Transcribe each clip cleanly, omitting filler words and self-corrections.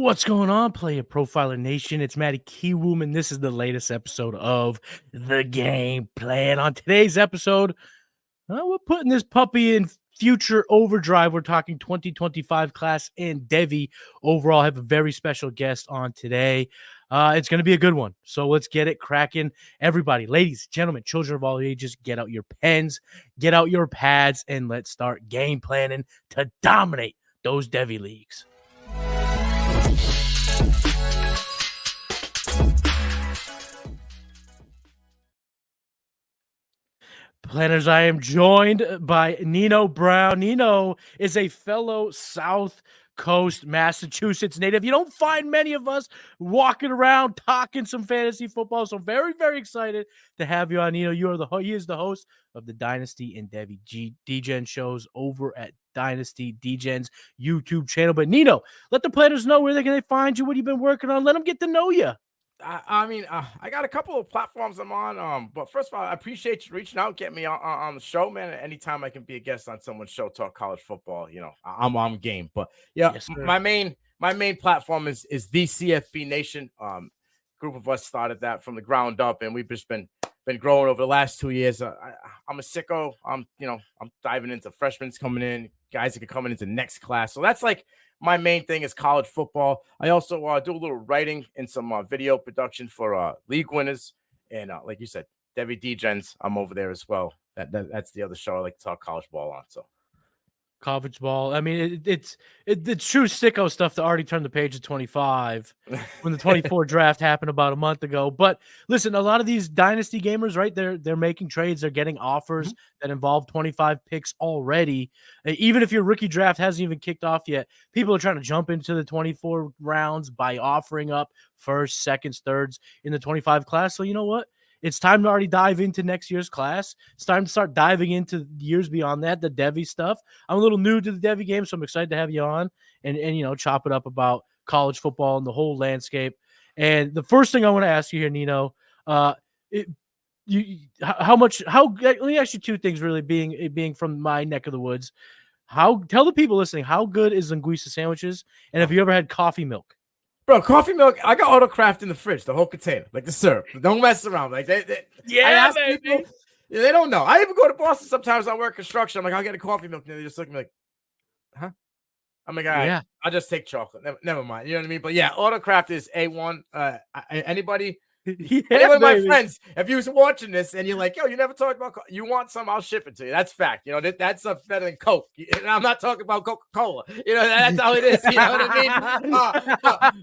What's going on, PlayerProfiler Nation? It's Matty Kiwoom, and this is the latest episode of The Game Plan. On today's episode, we're putting this puppy in future overdrive. We're talking 2025 class and Devy. Overall, I have a very special guest on today. It's going to be a good one, so let's get it cracking. Everybody, ladies, gentlemen, children of all ages, get out your pens, get out your pads, and let's start game planning to dominate those Devy Leagues. Planners, I am joined by Nino Brown. Nino is a fellow South Coast Massachusetts native. You don't find many of us walking around talking some fantasy football, so very, very excited to have you on, Nino. He is the host of the Dynasty and Devy DGen shows over at Dynasty DGen's YouTube channel. But Nino, let the planners know where they can find you, what you've been working on. Let them get to know you. I got a couple of platforms I'm on. But first of all, I appreciate you reaching out, getting me on the show, man. Anytime I can be a guest on someone's show, talk college football, I'm game. But yeah, yes, my main platform is the CFB Nation. Group of us started that from the ground up, and we've just been growing over the last 2 years. I'm a sicko. I'm diving into freshmen coming in, guys that can come into next class. So that's like my main thing is college football. I also do a little writing and some video production for league winners. And like you said, Devy DGens, I'm over there as well. That's the other show I like to talk college ball on. So college ball. I mean, it's true sicko stuff to already turn the page to 25 when the 24 draft happened about a month ago. But listen, a lot of these dynasty gamers, right? They're making trades. They're getting offers that involve 25 picks already. Even if your rookie draft hasn't even kicked off yet, people are trying to jump into the 24 rounds by offering up first, seconds, thirds in the 25 class. So you know what? It's time to already dive into next year's class. It's time to start diving into years beyond that, the Devy stuff. I'm a little new to the Devy game, so I'm excited to have you on and chop it up about college football and the whole landscape. And the first thing I want to ask you here, Nino, let me ask you two things really, being from my neck of the woods. Tell the people listening, how good is linguiça sandwiches? And have you ever had coffee milk? Bro, coffee milk, I got autocraft in the fridge, the whole container, like the syrup. Don't mess around. Like people, they don't know. I even go to Boston sometimes. I work construction. I'm like, I'll get a coffee milk. And they just look at me like, huh? I'm like, all right, I'll just take chocolate. Never mind. You know what I mean? But yeah, autocraft is A1. Anybody? Anyway, my friends, if you're watching this and you're like, yo, you never talked about you want some, I'll ship it to you. That's fact. That's better than Coke. And I'm not talking about Coca-Cola. That's how it is. You know what I mean?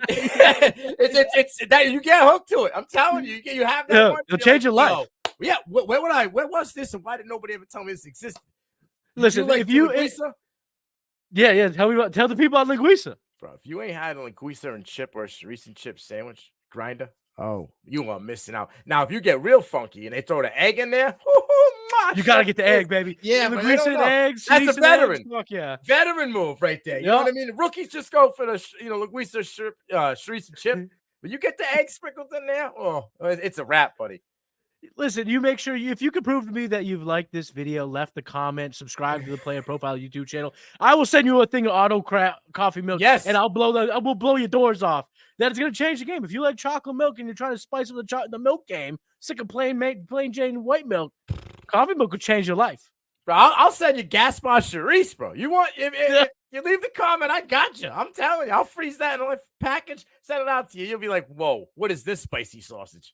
It's that you get hooked to it. I'm telling you, you have that. It'll change your life. Yeah. Where was this, and why did nobody ever tell me this existed? Listen, tell the people about linguiça. Bro, if you ain't had a linguiça and chip or a chorizo and chip sandwich grinder, oh, you are missing out. Now, if you get real funky and they throw the egg in there, you got to get the egg, baby. Yeah, the grease and eggs. That's a veteran. Fuck yeah. Veteran move right there. You know what I mean? The rookies just go for the, linguiça, chorizo and chip. But you get the egg sprinkled in there, oh, it's a wrap, buddy. Listen, you make sure if you can prove to me that you've liked this video, left a comment, subscribe to the Player Profile YouTube channel, I will send you a thing of auto coffee milk. Yes, and I will blow your doors off. That is going to change the game. If you like chocolate milk and you're trying to spice up the milk game, sick of plain Jane white milk, coffee milk could change your life. Bro, I'll send you Gaspar Charisse, bro. You want if you leave the comment, I got you. I'm telling you, I'll freeze that in a package, send it out to you. You'll be like, whoa, what is this spicy sausage?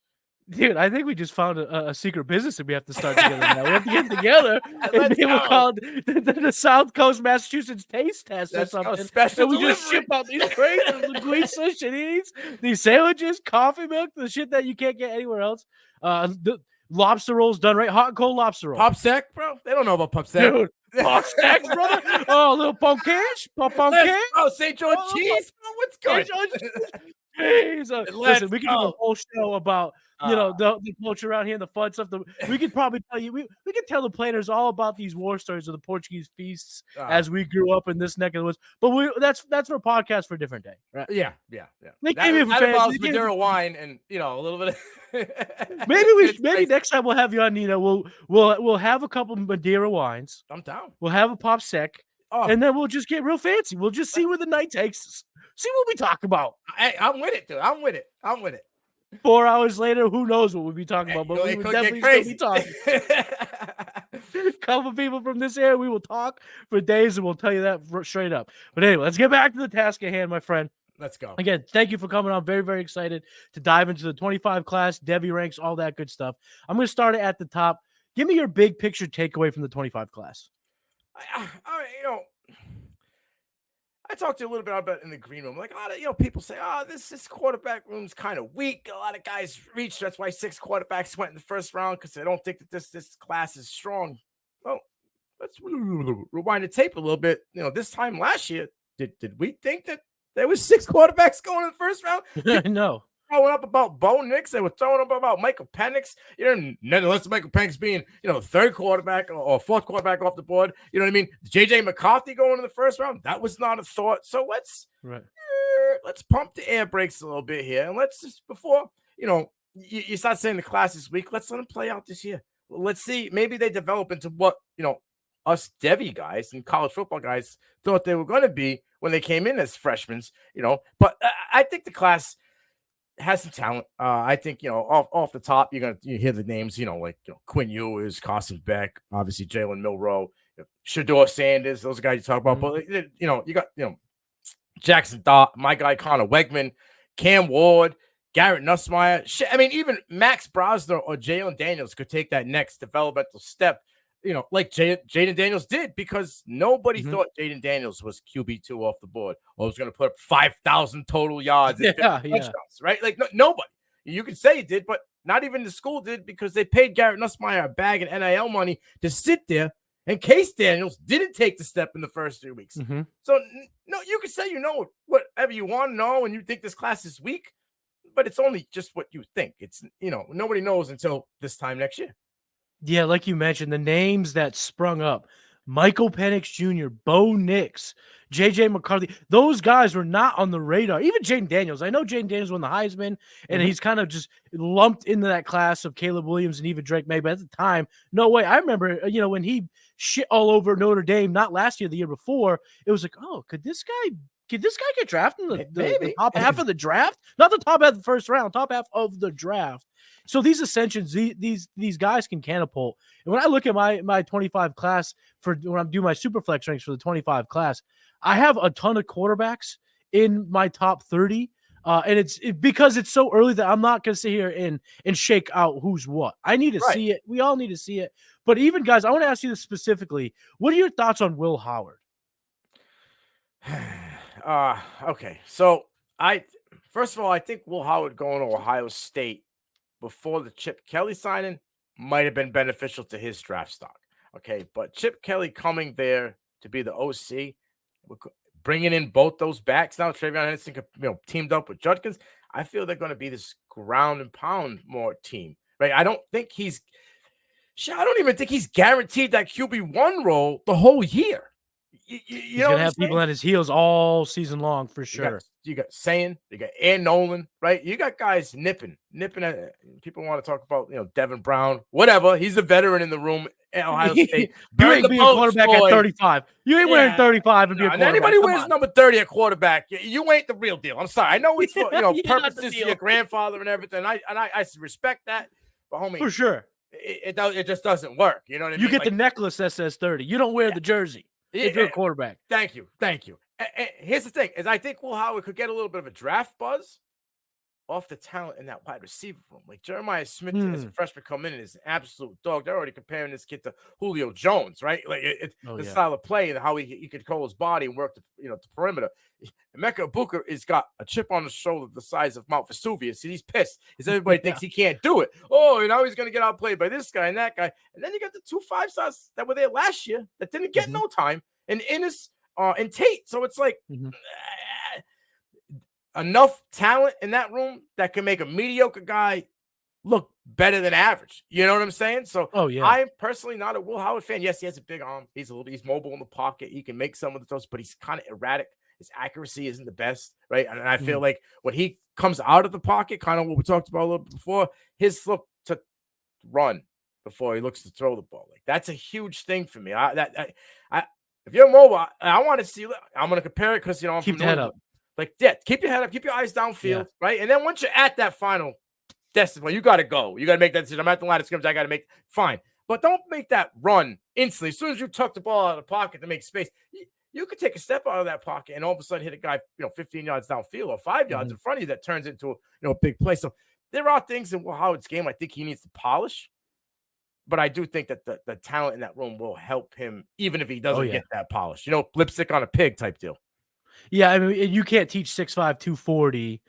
Dude, I think we just found a secret business that we have to start together now. We have to get together and people call it the South Coast Massachusetts Taste Test or something. Special and we just ship out these crazy linguiça shitties, these sandwiches, coffee milk, the shit that you can't get anywhere else. The lobster rolls done right, hot and cold lobster roll. Pop sec, bro. They don't know about pop sec. Dude, pop sec, brother. Oh, a little pumpkin, Oh, St. George cheese. Bro, what's good? Listen, we can do a whole show about the culture around here and the fun stuff. We could probably tell you we could tell the planners all about these war stories of the Portuguese feasts as we grew up in this neck of the woods. But that's for a podcast for a different day, right? Yeah. That involves Madeira wine and a little bit. Maybe next time we'll have you on, Nino. We'll have a couple Madeira wines. I'm down. We'll have a pop sec, and then we'll just get real fancy. We'll just see where the night takes us. See what we talk about. I'm with it, dude. I'm with it. 4 hours later, who knows what we'll be talking about, but we would definitely still be talking. Couple people from this area, we will talk for days, and we'll tell you that straight up. But anyway, let's get back to the task at hand, my friend. Let's go. Again, thank you for coming on. Very, very excited to dive into the 25 class, Devy ranks, all that good stuff. I'm going to start it at the top. Give me your big picture takeaway from the 25 class. I talked to you a little bit about it in the green room. Like a lot of people say, "Oh, this quarterback room's kind of weak." A lot of guys reach. That's why 6 quarterbacks went in the first round because they don't think that this class is strong. Well, let's rewind the tape a little bit. This time last year, did we think that there was 6 quarterbacks going in the first round? No. Throwing up about Bo Nix. They were throwing up about Michael Penix. Unless Michael Penix being, third quarterback or fourth quarterback off the board. You know what I mean? JJ McCarthy going in the first round. That was not a thought. So let's pump the air brakes a little bit here. And let's just, before, you start saying the class is weak, let's let them play out this year. Let's see. Maybe they develop into what, us Devy guys and college football guys thought they were going to be when they came in as freshmen, But I think the class has some talent. I think, off the top, you hear the names, Quinn Ewers, Carson Beck, obviously Jalen Milroe, Shador Sanders, those guys you talk about. But, you got, Jackson Dot, my guy Connor Wegman, Cam Ward, Garrett Nussmeier. Even Max Brosner or Jalen Daniels could take that next developmental step, like Jaden Daniels did, because nobody thought Jaden Daniels was QB2 off the board or was going to put up 5,000 total yards and touchdowns, right? Like nobody. You could say he did, but not even the school did, because they paid Garrett Nussmeier a bag of NIL money to sit there in case Daniels didn't take the step in the first 3 weeks. So, no, you could say whatever you want to know and you think this class is weak, but it's only just what you think. It's, nobody knows until this time next year. Yeah, like you mentioned, the names that sprung up, Michael Penix Jr., Bo Nix, J.J. McCarthy, those guys were not on the radar. Even Jaden Daniels. I know Jaden Daniels won the Heisman, and he's kind of just lumped into that class of Caleb Williams and even Drake May. But at the time, no way. I remember, when he shit all over Notre Dame, not last year, the year before, it was like, oh, could this guy get drafted in the top half of the draft? Not the top half of the first round, top half of the draft. So these ascensions, these guys can catapult. And when I look at my 25 class for when I'm doing my super flex ranks for the 25 class, I have a ton of quarterbacks in my top 30. And it's because it's so early that I'm not going to sit here and shake out who's what. I need to see it. We all need to see it. But even, guys, I want to ask you this specifically. What are your thoughts on Will Howard? Okay. So first of all, I think Will Howard going to Ohio State before the Chip Kelly signing might have been beneficial to his draft stock. Okay. But Chip Kelly coming there to be the OC, bringing in both those backs now, Travion Henderson, teamed up with Judkins. I feel they're going to be this ground and pound more team, right? I don't even think he's guaranteed that QB1 role the whole year. He's going to have people at his heels all season long for sure. You got Sayin, you got Aaron Nolan, right? You got guys nipping at, people want to talk about, Devin Brown, whatever. He's a veteran in the room at Ohio State. You ain't being a quarterback at 35. You ain't wearing 35 and be a quarterback. Anybody wears number 30 at quarterback, you ain't the real deal. I'm sorry. I know it's for, purposes to your grandfather and everything. I respect that, but homie, for sure, it just doesn't work. You know what I mean? You get the necklace that says 30. You don't wear the jersey. If you're a quarterback. Thank you. And here's the thing, is I think Will Howard could get a little bit of a draft buzz off the talent in that wide receiver room. Like Jeremiah Smith as a freshman come in and is an absolute dog. They're already comparing this kid to Julio Jones, right? Like style of play and how he could control his body and work the perimeter. Emeka Ibuka has got a chip on his shoulder the size of Mount Vesuvius. He's pissed because everybody thinks he can't do it. Oh, he's going to get outplayed by this guy and that guy. And then you got the 2 5-stars that were there last year that didn't get no time, and Ennis and Tate. So it's like enough talent in that room that can make a mediocre guy look better than average. You know what I'm saying? So I'm personally not a Will Howard fan. Yes, he has a big arm. He's mobile in the pocket. He can make some of the throws, but he's kind of erratic. His accuracy isn't the best, right? And I feel like when he comes out of the pocket, kind of what we talked about a little bit before, his look to run before he looks to throw the ball. Like that's a huge thing for me. If you're mobile, I want to see. I'm going to compare it because I'm keep the head up. Like, yeah, keep your head up, keep your eyes downfield, right? And then once you're at that final decimal, you got to go. You got to make that decision. I'm at the line of scrimmage. I got to make fine. But don't make that run instantly. As soon as you tuck the ball out of the pocket to make space, you could take a step out of that pocket and all of a sudden hit a guy, 15 yards downfield or 5 yards in front of you that turns into a big play. So there are things in Howard's game I think he needs to polish. But I do think that the talent in that room will help him, even if he doesn't get that polish. Lipstick on a pig type deal. Yeah, I mean, you can't teach 6'5", 240.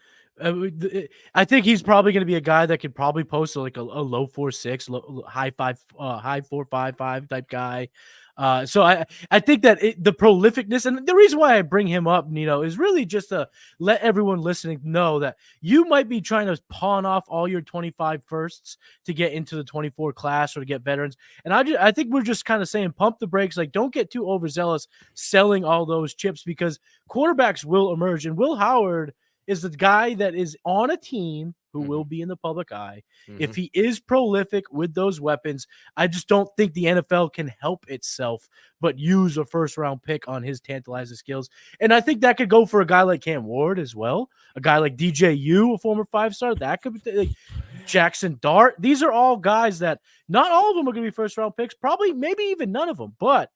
I think he's probably going to be a guy that could probably post like a low 4.6, high 4.55 type guy. So I think that the prolificness, and the reason why I bring him up, Nino, is really just to let everyone listening know that you might be trying to pawn off all your 25 firsts to get into the 24 class or to get veterans. And I think we're just kind of saying pump the brakes, like don't get too overzealous selling all those chips, because quarterbacks will emerge. And Will Howard is the guy that is on a team who will be in the public eye. If he is prolific with those weapons, I just don't think the NFL can help itself but use a first-round pick on his tantalizing skills. And I think that could go for a guy like Cam Ward as well, a guy like DJU, a former 5-star. That could be like Jackson Dart. These are all guys that not all of them are going to be first-round picks, probably maybe even none of them, but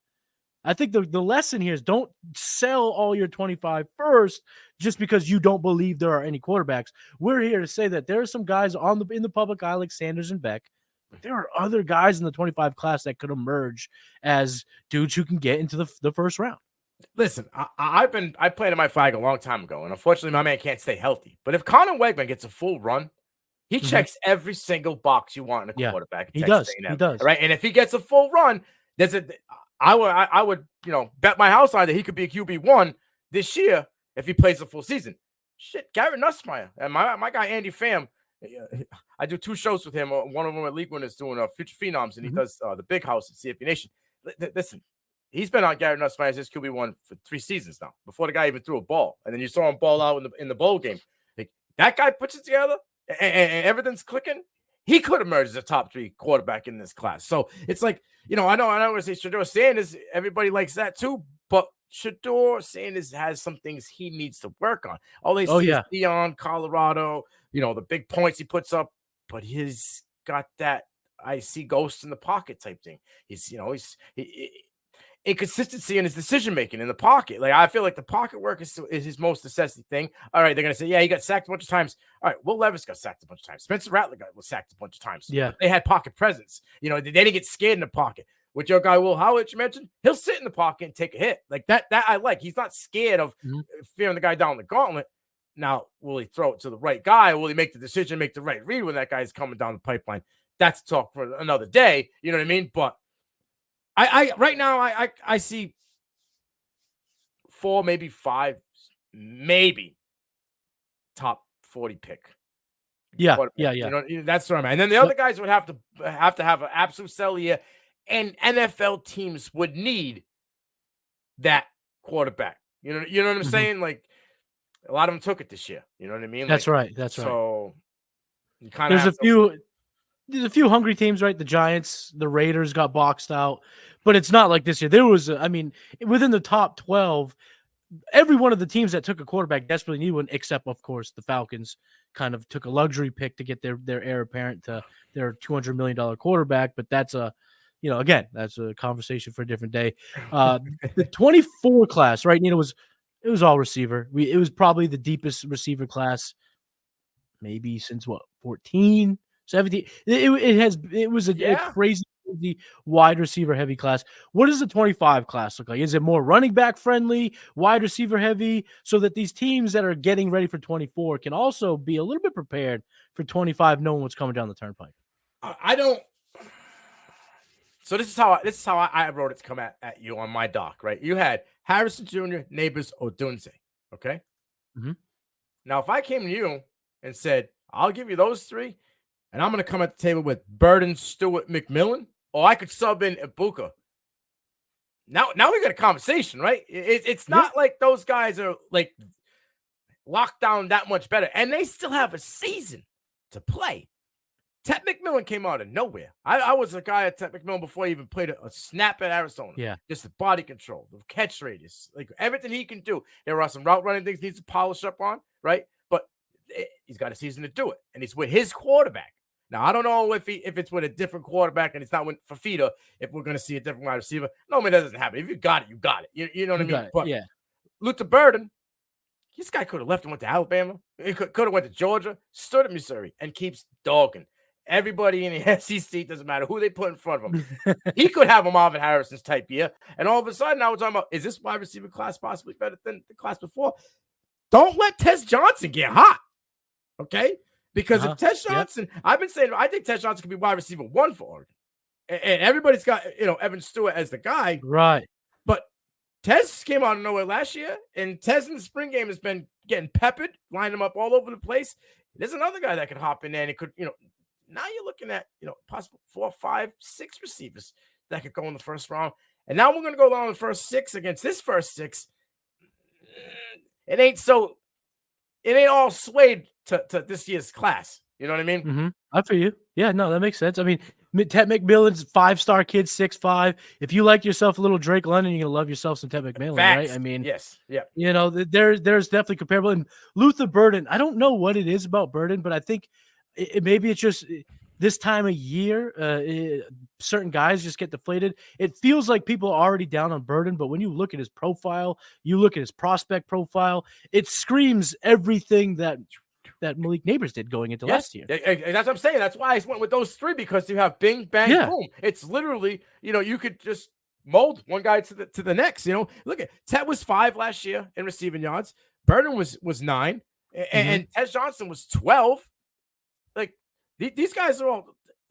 I think the lesson here is don't sell all your 25 first just because you don't believe there are any quarterbacks. We're here to say that there are some guys in the public eye like Sanders and Beck, but there are other guys in the 25 class that could emerge as dudes who can get into the first round. Listen, I planted my flag a long time ago, and unfortunately my man can't stay healthy. But if Connor Wegman gets a full run, he checks every single box you want in a quarterback. He does. He does. Right? And if he gets a full run, I would, bet my house on that he could be a QB1 this year if he plays the full season. Shit, Garrett Nussmeier and my guy Andy Pham. I do 2 shows with him. One of them at League Winners doing Future Phenoms, and he does the Big House at CFP Nation. Listen, he's been on Garrett Nussmeier as his QB1 for 3 seasons now, before the guy even threw a ball. And then you saw him ball out in the bowl game. Like, that guy puts it together and everything's clicking. He could emerge as a top 3 quarterback in this class. So it's like, I know I want to say Shedeur Sanders, everybody likes that too, but Shedeur Sanders has some things he needs to work on. All they see is Dion, Colorado, the big points he puts up, but he's got that I see ghosts in the pocket type thing. He's inconsistency in his decision making in the pocket. Like, I feel like the pocket work is his most necessity thing. All right, they're gonna say, yeah, he got sacked a bunch of times. All right, Will Levis got sacked a bunch of times. Spencer Rattler was sacked a bunch of times. Yeah, but they had pocket presence. They didn't get scared in the pocket. With your guy Will Howard, you mentioned, he'll sit in the pocket and take a hit like that. That I like. He's not scared of fearing the guy down the gauntlet. Now, will he throw it to the right guy? Will he make the decision, make the right read when that guy's coming down the pipeline? That's talk for another day. You know what I mean? But I right now I see 4, maybe 5, maybe top 40 pick. Yeah. That's what I'm at. And then the other guys would have to have an absolute sell year, and NFL teams would need that quarterback. You know what I'm saying? Like, a lot of them took it this year. You know what I mean? That's right. That's right. So you kind of there's a few hungry teams, right? The Giants, the Raiders got boxed out, but it's not like this year. There was, within the top 12, every one of the teams that took a quarterback desperately needed one, except, of course, the Falcons kind of took a luxury pick to get their heir apparent to their $200 million quarterback. But that's again, that's a conversation for a different day. The 24 class, right? It was all receiver. It was probably the deepest receiver class, maybe since 14, 17. It was a crazy wide receiver heavy class. What does the 25 class look like? Is it more running back friendly, wide receiver heavy, so that these teams that are getting ready for 24 can also be a little bit prepared for 25, knowing what's coming down the turnpike? I don't. So this is how I wrote it to come at you on my doc, right? You had Harrison Jr., Neighbors, Odunze, okay? Now, if I came to you and said, I'll give you those 3, and I'm going to come at the table with Burden, Stewart, McMillan, or I could sub in Ibuka. Now we got a conversation, right? It's not like those guys are like locked down that much better, and they still have a season to play. Ted McMillan came out of nowhere. I was a guy at Ted McMillan before he even played a snap at Arizona. Yeah. Just the body control, the catch radius, like everything he can do. There are some route running things he needs to polish up on, right? But he's got a season to do it, and he's with his quarterback. Now, I don't know if it's with a different quarterback and it's not with Fafita, if we're going to see a different wide receiver. No, man, that doesn't happen. If you got it, you got it. You know what I mean? But yeah. Luther Burden, this guy could have left and went to Alabama. He could have went to Georgia, stood at Missouri, and keeps dogging. Everybody in the SEC, doesn't matter who they put in front of him. He could have a Marvin Harrison's type year. And all of a sudden, now we're talking about, is this wide receiver class possibly better than the class before? Don't let Tez Johnson get hot, okay? Because if Tez Johnson, I've been saying, I think Tez Johnson could be wide receiver 1 for Oregon. And everybody's got, Evan Stewart as the guy. Right. But Tez came out of nowhere last year, and Tez in the spring game has been getting peppered, lining him up all over the place. There's another guy that could hop in there, and it could, now you're looking at, possible 4, 5, 6 receivers that could go in the first round. And now we're going to go down the first 6 against this first 6. It ain't all swayed to this year's class. You know what I mean? Mm-hmm. I feel you. Yeah, no, that makes sense. I mean, Ted McMillan's 5-star kid, 6'5". If you like yourself a little Drake London, you're going to love yourself some Ted McMillan, right? I mean, yes. Yeah. There's definitely comparable. And Luther Burden, I don't know what it is about Burden, but I think maybe it's just this time of year, certain guys just get deflated. It feels like people are already down on Burden, but when you look at his profile, you look at his prospect profile, it screams everything that Malik Neighbors did going into last year. That's what I'm saying. That's why I went with those 3, because you have bing, bang, boom. It's literally, you could just mold one guy to the next. Look at Ted was 5 last year in receiving yards. Burden was 9, and Ted Johnson was 12. Like these guys are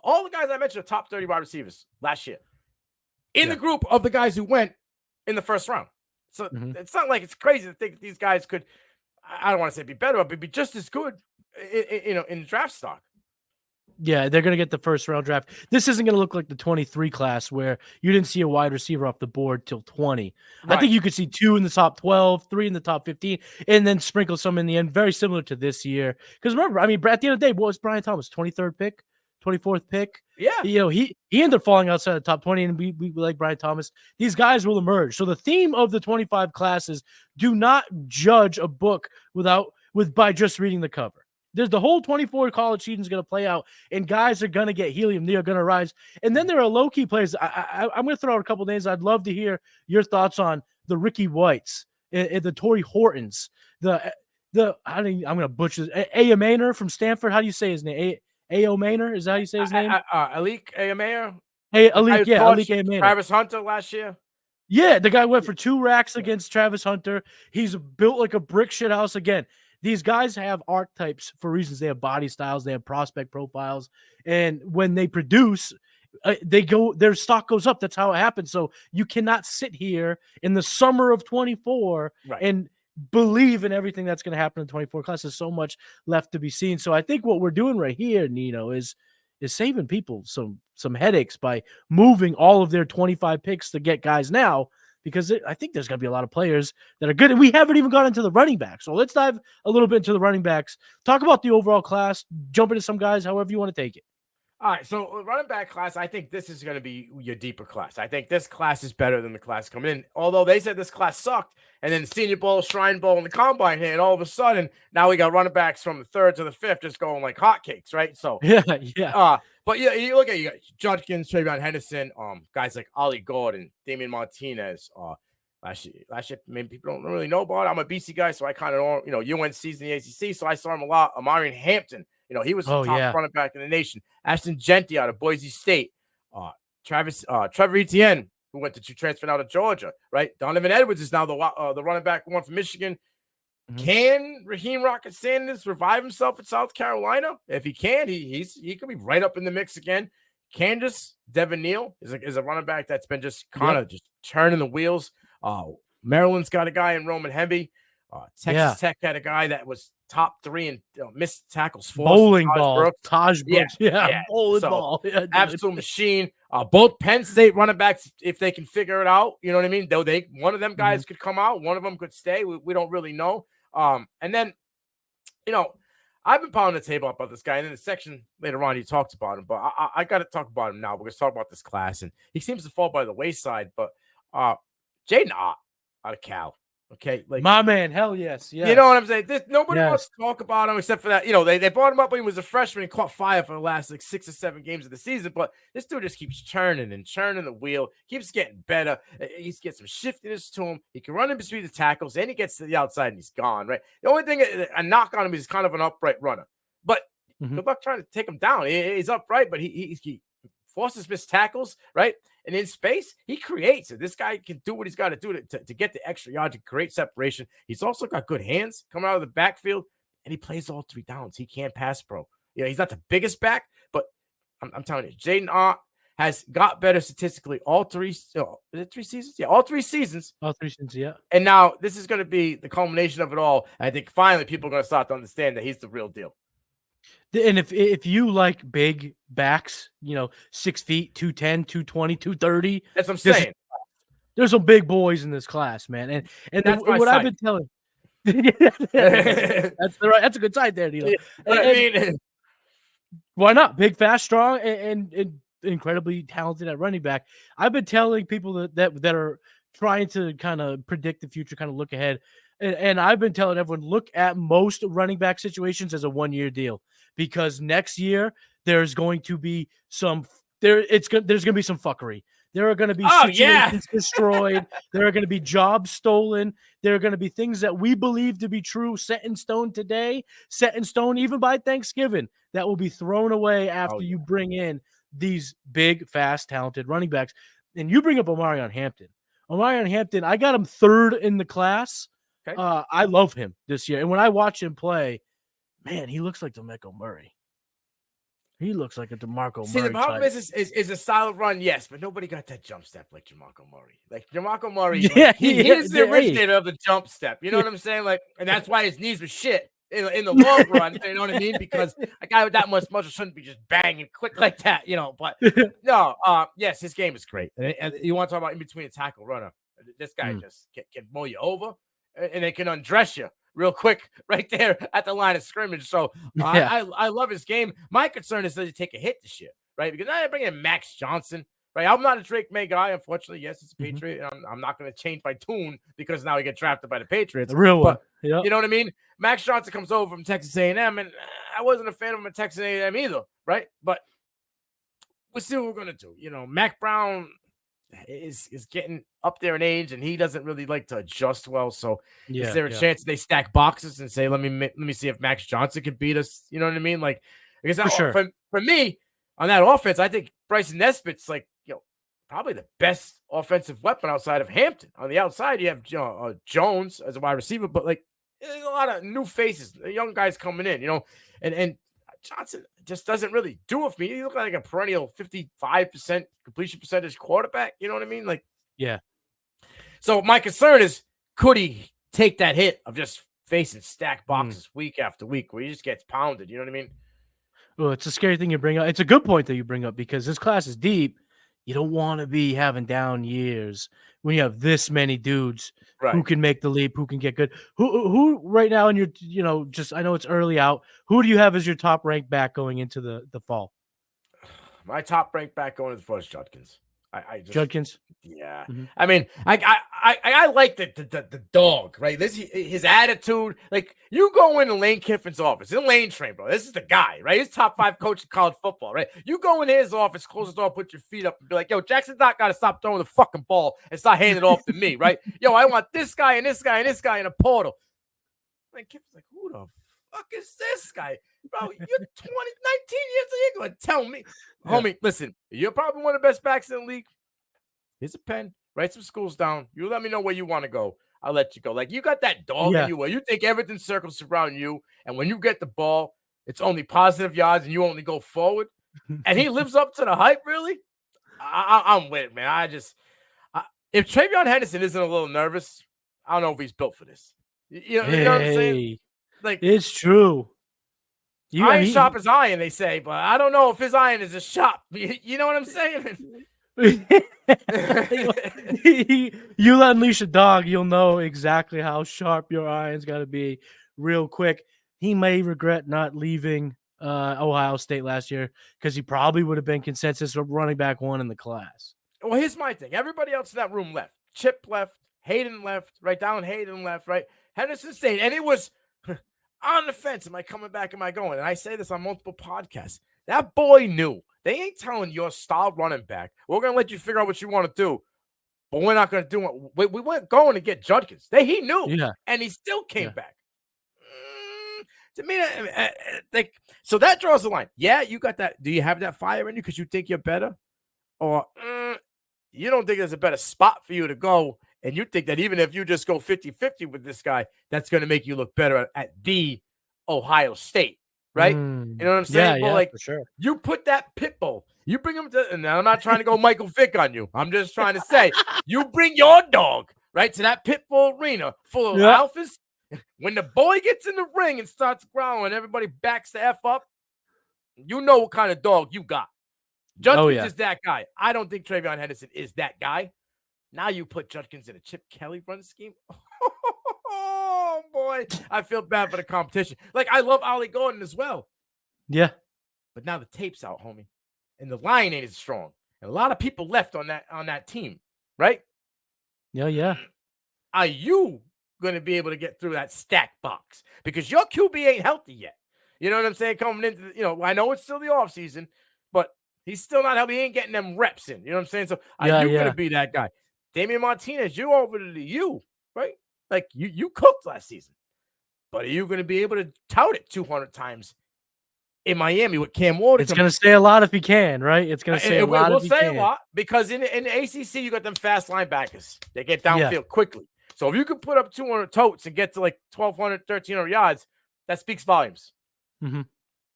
all the guys I mentioned are top 30 wide receivers last year in the group of the guys who went in the first round. So it's not like it's crazy to think that these guys could, I don't want to say be better, but be just as good, in draft stock. Yeah, they're going to get the first round draft. This isn't going to look like the 23 class where you didn't see a wide receiver off the board till 20. Right. I think you could see 2 in the top 12, 3 in the top 15, and then sprinkle some in the end, very similar to this year. Because remember, I mean, at the end of the day, what was Brian Thomas? 23rd pick? 24th pick? Yeah. He ended up falling outside the top 20, and we like Brian Thomas. These guys will emerge. So the theme of the 25 classes, do not judge a book by just reading the cover. There's the whole 24 college season is going to play out, and guys are going to get helium. They are going to rise. And then there are low-key players. I'm going to throw out a couple names. I'd love to hear your thoughts on the Ricky Whites, the Torrey Hortons, I'm going to butcher this. Aya Maynor from Stanford. How do you say his name? Ayo Maynor? Is that how you say his name? Alik Aya Maynor. Alik Aya Maynor. Travis Hunter last year. Yeah, the guy went for 2 racks against Travis Hunter. He's built like a brick shit house again. These guys have archetypes for reasons. They have body styles, they have prospect profiles, and when they produce, their stock goes up. That's how it happens. So you cannot sit here in the summer of 24 and believe in everything that's going to happen in 24 class. There's so much left to be seen. So I think what we're doing right here, Nino, is saving people some headaches by moving all of their 25 picks to get guys now. Because I think there's going to be a lot of players that are good. And we haven't even got into the running backs. So let's dive a little bit into the running backs. Talk about the overall class. Jump into some guys, however you want to take it. All right, so running back class, I think this is going to be your deeper class. I think this class is better than the class coming in. Although they said this class sucked, and then Senior Bowl, Shrine Bowl, and the Combine hit, and all of a sudden, now we got running backs from the 3rd to the 5th just going like hotcakes, right? So yeah. But yeah, you look at you got Judkins, Trayvon Henderson, guys like Ollie Gordon, Damian Martinez. Last year, maybe people don't really know about it. I'm a BC guy, so I kind of know, UNC's in the ACC, so I saw him a lot. Amarian Hampton. He was the top running back in the nation. Ashton Genty out of Boise State. Trevor Etienne, who transferred out of Georgia, right? Donovan Edwards is now the running back one from Michigan. Mm-hmm. Can Raheem Rocket Sanders revive himself at South Carolina? If he can, he could be right up in the mix again. Candace Devin Neal is a running back that's been just kind of just turning the wheels. Maryland's got a guy in Roman Hembry. Texas Tech had a guy that was top 3 and missed tackles. Bowling ball. Taj Brooks. Yeah. Bowling ball. Yeah, absolute machine. Both Penn State running backs, if they can figure it out, you know what I mean? Though one of them guys could come out, one of them could stay. We don't really know. And then, I've been pounding the table about this guy, and in the section later on, he talks about him. But I got to talk about him now. We're going to talk about this class, and he seems to fall by the wayside. But Jaden Ott out of Cal, okay, like my man, hell yes, you know what I'm saying. Nobody Yes. wants to talk about him except for that. You know, they brought him up when he was a freshman and caught fire for the last like 6 or 7 games of the season. But this dude just keeps churning and churning the wheel, keeps getting better. He's got some shiftiness to him. He can run in between the tackles, and he gets to the outside and he's gone. Right. The only thing a knock on him is kind of an upright runner, but good luck trying to take him down. He's upright, but he forces missed tackles, right? And in space, he creates it. This guy can do what he's got to do to get the extra yard, to create separation. He's also got good hands coming out of the backfield, and he plays all 3 downs. He can pass pro. You know, he's not the biggest back, but I'm telling you, Jaden Ott has got better statistically all 3 seasons? Yeah, all 3 seasons. All 3 seasons, yeah. And now this is going to be the culmination of it all. I think finally people are going to start to understand that he's the real deal. And if you like big backs, 6 feet, 210, 220, 230. That's what I'm saying. There's some big boys in this class, man. And that's what I've been telling. That's a good side there, Nino. Yeah, why not? Big, fast, strong, and incredibly talented at running back. I've been telling people that are trying to kind of predict the future, kind of look ahead. And I've been telling everyone, look at most running back situations as a 1-year deal, because next year there's going to be some there's going to be some fuckery. There are going to be situations destroyed. There are going to be jobs stolen. There are going to be things that we believe to be true, set in stone today, set in stone even by Thanksgiving, that will be thrown away after you bring in these big, fast, talented running backs. And you bring up Omarion Hampton. Omarion Hampton, I got him 3rd in the class. Okay. I love him this year. And when I watch him play, man, he looks like DeMarco Murray. He looks like a DeMarco Murray. See, the problem is a solid run, yes, but nobody got that jump step like DeMarco Murray. Like DeMarco Murray, he is the originator of the jump step. You know what I'm saying? Like, and that's why his knees were shit in the long run. You know what I mean? Because a guy with that much muscle shouldn't be just banging quick like that. But no, yes, his game is great. And you want to talk about in between a tackle runner? This guy just can mow you over, and they can undress you real quick right there at the line of scrimmage. So I love his game. My concern is, does he take a hit this year, right? Because I bring in Max Johnson, right? I'm not a Drake May guy, unfortunately. Yes, it's a Patriot. I'm not going to change my tune because now he gets drafted by the Patriots. The real one. You know what I mean? Max Johnson comes over from Texas A&M, and I wasn't a fan of him at Texas A&M either, right? But we'll see what we're going to do. Mac Brown is getting up there in age, and he doesn't really like to adjust well. So is there a chance they stack boxes and say, let me see if Max Johnson can beat us? You know what I mean? Like, because for me on that offense, I think Bryson Nesbitt's like, probably the best offensive weapon outside of Hampton. On the outside, you have Jones as a wide receiver, but like there's a lot of new faces, young guys coming in, and Johnson just doesn't really do it for me. He looks like a perennial 55% completion percentage quarterback. You know what I mean? Like, yeah. So my concern is, could he take that hit of just facing stacked boxes week after week where he just gets pounded? You know what I mean? Well, it's a scary thing you bring up. It's a good point that you bring up, because this class is deep. You don't want to be having down years when you have this many dudes who can make the leap, who can get good. Who right now in your, I know it's early out. Who do you have as your top ranked back going into the fall? My top ranked back going into the fall is Judkins. Judkins. Yeah. I mean, I like the dog, right? His attitude. Like, you go into Lane Kiffin's office, in Lane Train, bro. This is the guy, right? He's top 5 coach in college football, right? You go in his office, close the door, put your feet up, and be like, yo, Jackson's not got to stop throwing the fucking ball and start handing it off to me, right? Yo, I want this guy and this guy and this guy in a portal. Lane Kiffin's like, who the fuck is this guy? Bro, you're 19 years old. You're going to tell me. Homie, listen, you're probably one of the best backs in the league. Here's a pen. Write some schools down. You let me know where you want to go. I'll let you go. Like, you got that dog in you where you think everything circles around you, and when you get the ball, it's only positive yards and you only go forward. And he lives up to the hype, really? I'm with it, man. If Travion Henderson isn't a little nervous, I don't know if he's built for this. You know what I'm saying? Like, it's true. Iron sharp as iron, they say, but I don't know if his iron is as sharp. You know what I'm saying? You unleash a dog, you'll know exactly how sharp your iron's got to be real quick. he may regret not leaving Ohio State last year because he probably would have been consensus running back 1 in the class. Well, here's my thing. Everybody else in that room left. Chip left. Hayden left. Right down Hayden left. Right. Henderson stayed. And it was on the fence. Am I coming back? Am I going? And I say this on multiple podcasts. That boy knew. They ain't telling your star running back, we're going to let you figure out what you want to do, but we're not going to do it. We weren't going to get Judkins. He knew. Yeah. And he still came back. To me, so that draws the line. Yeah, you got that. Do you have that fire in you because you think you're better? Or you don't think there's a better spot for you to go, and you think that even if you just go 50-50 with this guy, that's going to make you look better at the Ohio State, right? You know what I'm saying? Yeah, like, for sure. You put that pit bull, you bring him to, and I'm not trying to go Michael Vick on you. I'm just trying to say, you bring your dog, right, to that pit bull arena full of alphas. When the boy gets in the ring and starts growling, everybody backs the F up. You know what kind of dog you got. Judkins is that guy. I don't think Travion Henderson is that guy. Now you put Judkins in a Chip Kelly run scheme. Oh, boy. I feel bad for the competition. Like, I love Ollie Gordon as well. Yeah. But now the tape's out, homie. And the line ain't as strong. And a lot of people left on that team, right? Yeah. Are you going to be able to get through that stack box? Because your QB ain't healthy yet. You know what I'm saying? Coming into, I know it's still the offseason, but he's still not healthy. He ain't getting them reps in. You know what I'm saying? So are you going to be that guy? Damian Martinez, you over to the U, right? Like, you cooked last season. But are you going to be able to tout it 200 times in Miami with Cam Ward? It's going to say a lot if he can, right? It's going to say a lot if he can. We'll say a lot because in the ACC, you got them fast linebackers. They get downfield quickly. So if you can put up 200 totes and get to like 1,200, 1,300 yards, that speaks volumes. Mm-hmm.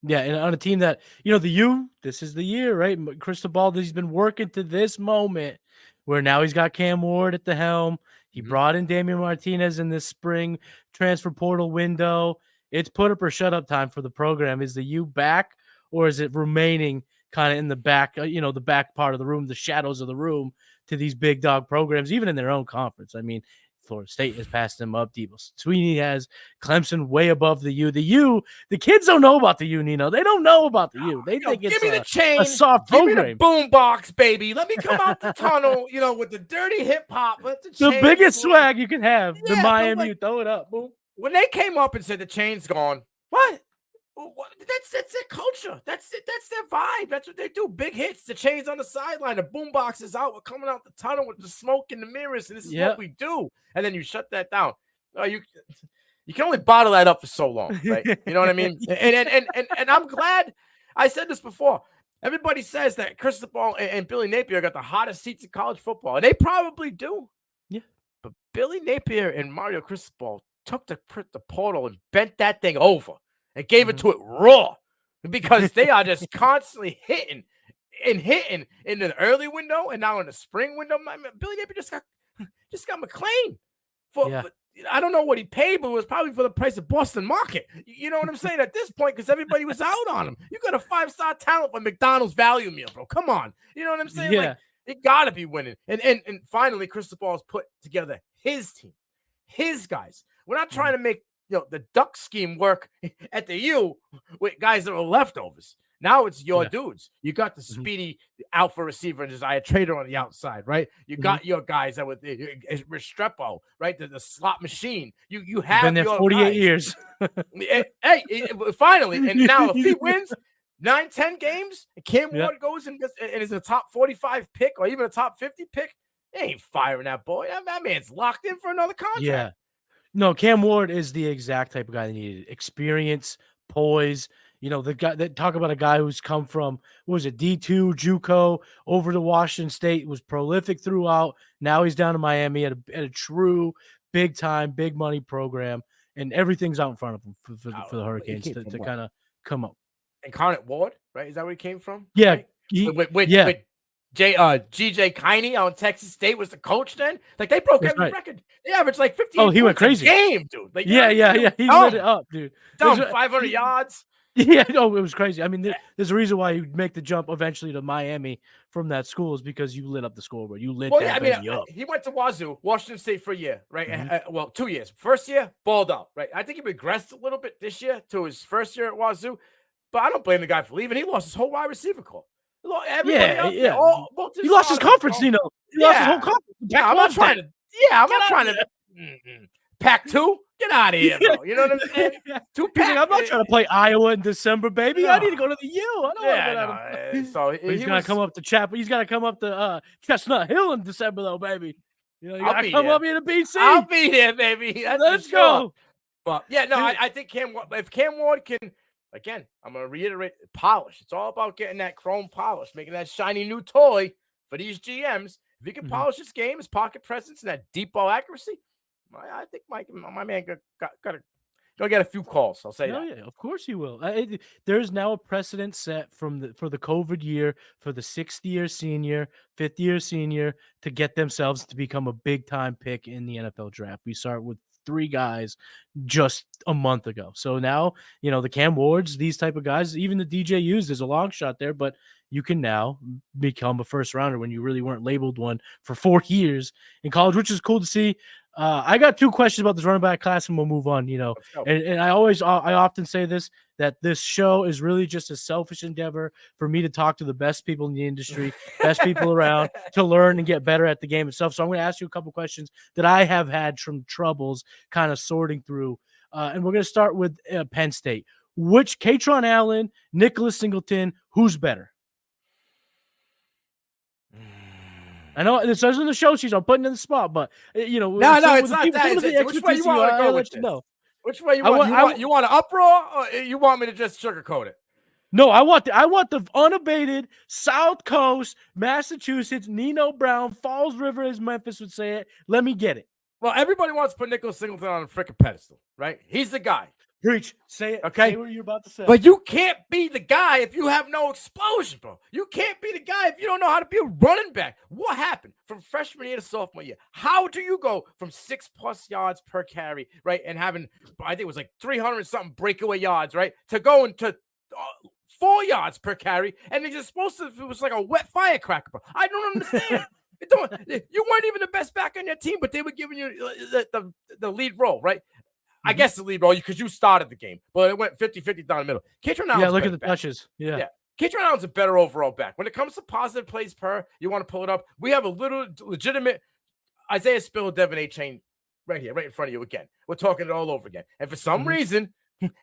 Yeah, and on a team that, the U, this is the year, right? Cristobal, he's been working to this moment where now he's got Cam Ward at the helm. He brought in Damian Martinez in this spring transfer portal window. It's put up or shut up time for the program. Is the U back, or is it remaining kind of in the back, the back part of the room, the shadows of the room to these big dog programs, even in their own conference? I mean, Florida State has passed them up. Debo Sweeney has Clemson way above the U. The kids don't know about the U, Nino. They don't know about the U. They think it's a soft program. Give me the boom box, baby. Let me come out the tunnel, with the dirty hip hop. The biggest swag you can have. The Miami U. Throw it up. Boom. When they came up and said the chain's gone, what? That's their culture. That's it. That's their vibe. That's what they do. Big hits. The chain's on the sideline. The boombox is out. We're coming out the tunnel with the smoke in the mirrors, and this is what we do. And then you shut that down. You can only bottle that up for so long, right? You know what I mean? And I'm glad. I said this before. Everybody says that Cristobal and Billy Napier got the hottest seats in college football, and they probably do. Yeah. But Billy Napier and Mario Cristobal took the portal and bent that thing over. And gave it to it raw because they are just constantly hitting in the early window and now in the spring window. Billy Napier just got McLean for I don't know what he paid, but it was probably for the price of Boston Market. You know what I'm saying at this point because everybody was out on him. You got a 5-star talent for McDonald's value meal, bro. Come on, you know what I'm saying? Yeah. Like it got to be winning. And finally, Cristobal's put together his team, his guys. We're not trying to make the duck scheme work at the U with guys that are leftovers. Now it's your dudes. You got the speedy alpha receiver and Josiah Trader on the outside, right? You got your guys that with Restrepo, right? The slot machine. You have been there 48 guys. Years. hey, finally, and now if he wins 9-10 games, and Cam Ward goes and is a top 45 pick or even a top 50 pick, they ain't firing that boy. That man's locked in for another contract. Yeah. No, Cam Ward is the exact type of guy they needed. Experience, poise. The guy that talk about a guy who's come from, what was it, D2, JUCO, over to Washington State, was prolific throughout. Now he's down to Miami at a true big time, big money program, and everything's out in front of him for the Hurricanes to kind of come up. Incarnate Ward, right? Is that where he came from? Yeah. Right? With GJ Kiney on Texas State was the coach then. Like they broke every record. They averaged like 15 he went crazy game, dude. Like, yeah. He lit it up, dude. Dumb, 500 yards. Yeah, no, it was crazy. I mean, there's a reason why you make the jump eventually to Miami from that school is because you lit up the scoreboard. You lit that baby up. He went to Wazoo, Washington State for a year, right? Mhm. Well, 2 years. First year, balled out, right? I think he regressed a little bit this year to his first year at Wazoo, but I don't blame the guy for leaving. He lost his whole wide receiver core. Everybody Yeah, out there, yeah. both He lost his starters, conference, Nino. He lost his whole Yeah. conference. Yeah, I'm not trying to. Yeah, I'm Get not out trying of to. Pack-2? Get out of here, bro. You know what I'm saying? He's like, I'm not trying to play Iowa in December, baby. No. I need to go to the U. I don't want to go down to So he's got to come up to Chapel. He's got to come up to Chestnut Hill in December, though, baby. You know, you got to come up here to BC. I'll be here, baby. That's Let's for sure. go. But yeah, no, I think if Cam Ward can, again, I'm gonna reiterate, polish. It's all about getting that chrome polish, making that shiny new toy for these GMs. If he can polish his game, his pocket presence, and that deep ball accuracy, I think my man got to get a few calls. I'll say that. Yeah, of course he will. There's now a precedent set for the COVID year for the 6th-year senior, 5th-year senior to get themselves to become a big time pick in the NFL draft. We start with 3 guys just a month ago. So now, the Cam Wards, these type of guys, even the DJUs, there's a long shot there, but you can now become a first rounder when you really weren't labeled one for 4 years in college, which is cool to see. I got 2 questions about this running back class, and we'll move on. And I often say this, that this show is really just a selfish endeavor for me to talk to the best people in the industry, best people around, to learn and get better at the game itself. So I'm going to ask you a couple questions that I have had some troubles kind of sorting through. And we're going to start with Penn State. Which Katron Allen, Nicholas Singleton, who's better? I know it says in the show sheet, I'm putting in the spot, but no, it's not that. Which way you want to go with this? Which way you want? You want an uproar, or you want me to just sugarcoat it? No, I want the unabated South Coast, Massachusetts, Nino Brown, Falls River, as Memphis would say it. Let me get it. Well, everybody wants to put Nicholas Singleton on a freaking pedestal, right? He's the guy. Preach. Say it. Okay. Say what you're about to say. But you can't be the guy if you have no explosion, bro. You can't be the guy if you don't know how to be a running back. What happened from freshman year to sophomore year? How do you go from 6+ yards per carry, right, and having, I think it was like 300 something breakaway yards, right, to going to 4 yards per carry, and you're supposed to, it was like a wet firecracker, bro. I don't understand. You weren't even the best back on your team, but they were giving you the lead role, right? I guess the lead role because you started the game, but it went 50-50 down the middle. Katron Allen's look at the touches. Yeah. Katron Allen's a better overall back. When it comes to positive plays per, you want to pull it up. We have a little legitimate Isaiah Spiller, Devin A. Chain right here, right in front of you again. We're talking it all over again. And for some reason,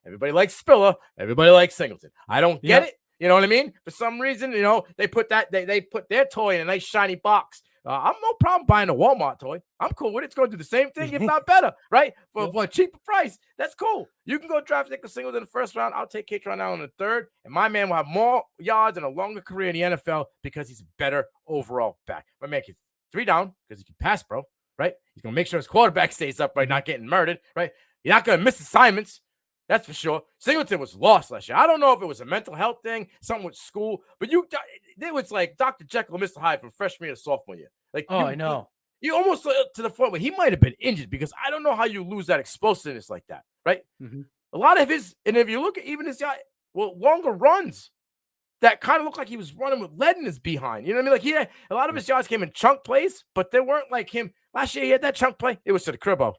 everybody likes Spiller, everybody likes Singleton. I don't get it. You know what I mean? For some reason, they put they put their toy in a nice shiny box. I'm no problem buying a Walmart toy. I'm cool with it. It's going to do the same thing, if not better, right? For a cheaper price. That's cool. You can go draft Nicholas Singleton in the first round. I'll take Katron Allen in the third. And my man will have more yards and a longer career in the NFL because he's a better overall back. My man can 3 down because he can pass, bro, right? He's going to make sure his quarterback stays upright, not getting murdered, right? You're not going to miss assignments. That's for sure. Singleton was lost last year. I don't know if it was a mental health thing, something with school, but it was like Dr. Jekyll and Mr. Hyde from freshman year to sophomore year. Like, I know. You almost to the point where he might have been injured because I don't know how you lose that explosiveness like that, right? A lot of his, and if you look at even his guy, longer runs that kind of looked like he was running with lead in his behind. You know what I mean? Like, he had a lot of his yards came in chunk plays, but they weren't like him. Last year he had that chunk play. It was to the cribbo.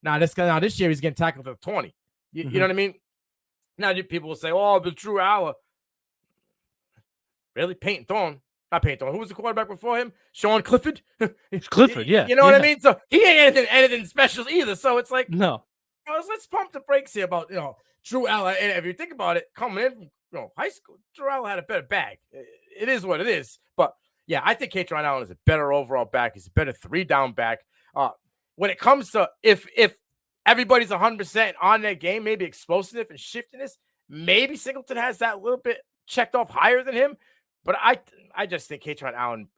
This year he's getting tackled to the 20. You know what I mean? Now people will say, "Oh, the Drew Aller." Really, Peyton Thorne? Not Peyton Thorne. Who was the quarterback before him? Sean Clifford. It's Clifford, yeah. You know what I mean? So he ain't anything special either. So it's like, no. Let's pump the brakes here about Drew Aller. And if you think about it, coming in from high school, Drew Aller had a better bag. It is what it is. But yeah, I think Katron Allen is a better overall back. He's a better 3-down back. When it comes to if everybody's 100% on their game, maybe explosiveness and shiftiness, maybe Singleton has that little bit checked off higher than him. But I just think Katron Allen,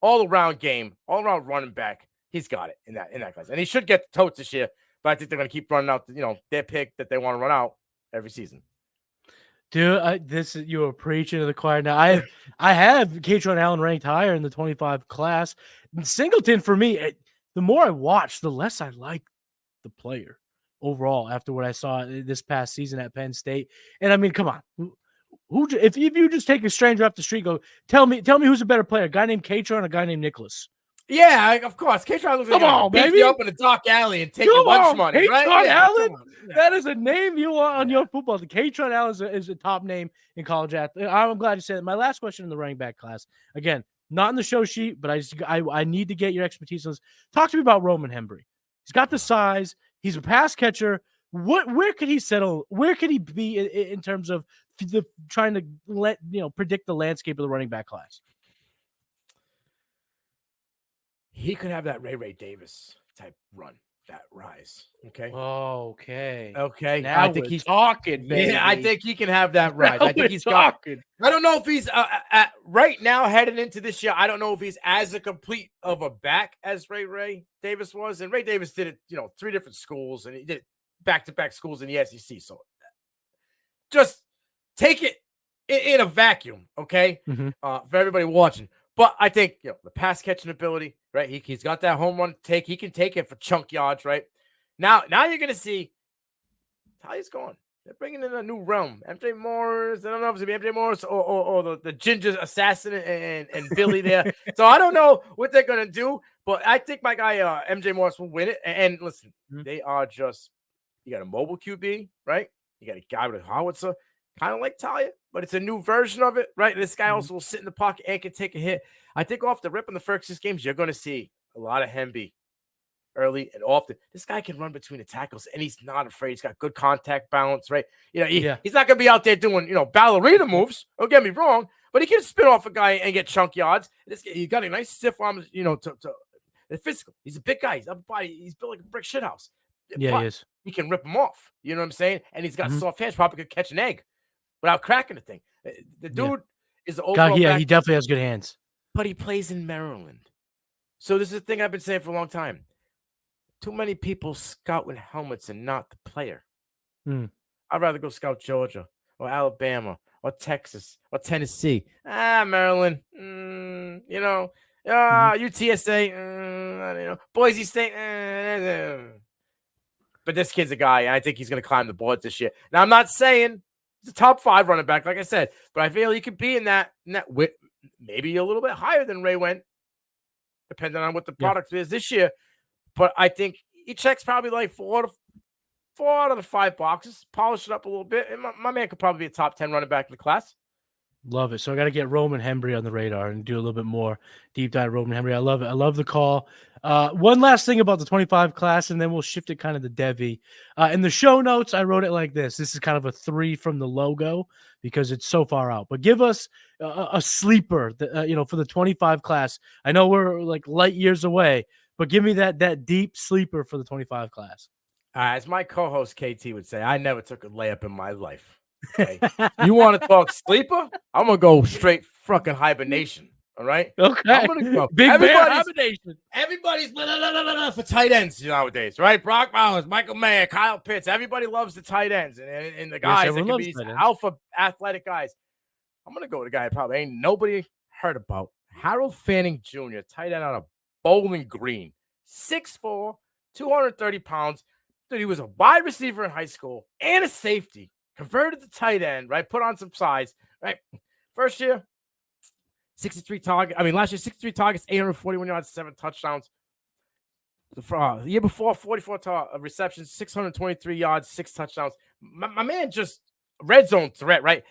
all-around game, all-around running back, he's got it in that class. And he should get the totes this year, but I think they're going to keep running out, their pick that they want to run out every season. Dude, you are preaching to the choir now. I have Katron Allen ranked higher in the 25 class. Singleton, for me, the more I watch, the less I like the player. overall after what I saw this past season at Penn State. And I mean, come on. If you just take a stranger off the street, go tell me who's a better player, a guy named Katron or a guy named Nicholas? Yeah, of course. K-Tron looks like Come on, beat baby. you up in a dark alley and take your lunch money, right? K-Tron Yeah, Allen? That is a name you want on your football. The K-Tron Allen is a top name in college athlete. I'm glad you said that. My last question in the running back class, again, not in the show sheet, but I need to get your expertise on this. Talk to me about Roman Hembry. He's got the size. He's a pass catcher. Where could he settle? Where could he be in terms of trying to predict the landscape of the running back class? He could have that Ray Davis type run, that rise. Okay. Okay. Now I think he's talking, baby. Yeah, I think he can have that rise. I think he's talking. I don't know if he's right now headed into this year. I don't know if he's as a complete of a back as Ray Davis was. And Ray Davis did it, 3 different schools, and he did back-to-back schools in the SEC. So just take it in a vacuum, okay? Mm-hmm. For everybody watching. But I think the pass catching ability, right? He's got that home run take. He can take it for chunk yards, right? Now you're gonna see Talia's gone. They're bringing in a new realm. MJ Morris. I don't know if it's gonna be MJ Morris or the ginger assassin and Billy there. So I don't know what they're gonna do. But I think my guy MJ Morris will win it. And listen, they are just, you got a mobile QB, right? You got a guy with a howitzer, kind of like Talia, but it's a new version of it, right? This guy also will sit in the pocket and can take a hit. I think off the rip in the first 6 games, you're going to see a lot of Hembry early and often. This guy can run between the tackles, and he's not afraid. He's got good contact balance, right? He's not going to be out there doing, ballerina moves. Don't get me wrong, but he can spin off a guy and get chunk yards. He got a nice stiff arm, to physical. He's a big guy. He's up body. He's built like a brick shithouse. Yeah, but he is. He can rip him off. You know what I'm saying? And he's got soft hands. Probably could catch an egg without cracking the thing. The dude is overall. He definitely has good hands. But he plays in Maryland. So this is the thing I've been saying for a long time. Too many people scout with helmets and not the player. I'd rather go scout Georgia or Alabama or Texas or Tennessee. Maryland. UTSA. Boise State. But this kid's a guy, and I think he's going to climb the boards this year. Now, I'm not saying he's a top 5 running back, like I said, but I feel he could be in that maybe a little bit higher than Ray went, depending on what the product is this year. But I think he checks probably like 4 out of the 5 boxes, polish it up a little bit, and my man could probably be a top 10 running back in the class. Love it. So I got to get Roman Hembry on the radar and do a little bit more deep dive Roman Hembry. I love it. I love the call. One last thing about the 25 class, and then we'll shift it kind of to Devy. In the show notes, I wrote it like this. This is kind of a 3 from the logo because it's so far out. But give us a sleeper, for the 25 class. I know we're like light years away, but give me that deep sleeper for the 25 class. As my co-host KT would say, I never took a layup in my life. Okay. You want to talk sleeper? I'm gonna go straight fucking hibernation. All right. Okay. I'm gonna go. Big hibernation. Everybody's for tight ends nowadays, right? Brock Bowers, Michael Mayer, Kyle Pitts. Everybody loves the tight ends and the guys that can be alpha athletic guys. I'm gonna go with a guy probably ain't nobody heard about. Harold Fanning Jr., tight end out of Bowling Green, 6'4", 230 pounds. Dude, he was a wide receiver in high school and a safety. Converted to tight end, right? Put on some size, right? First year, 63 targets. Last year, 63 targets, 841 yards, 7 touchdowns. The year before, 44 receptions, 623 yards, 6 touchdowns. My man just red zone threat, right?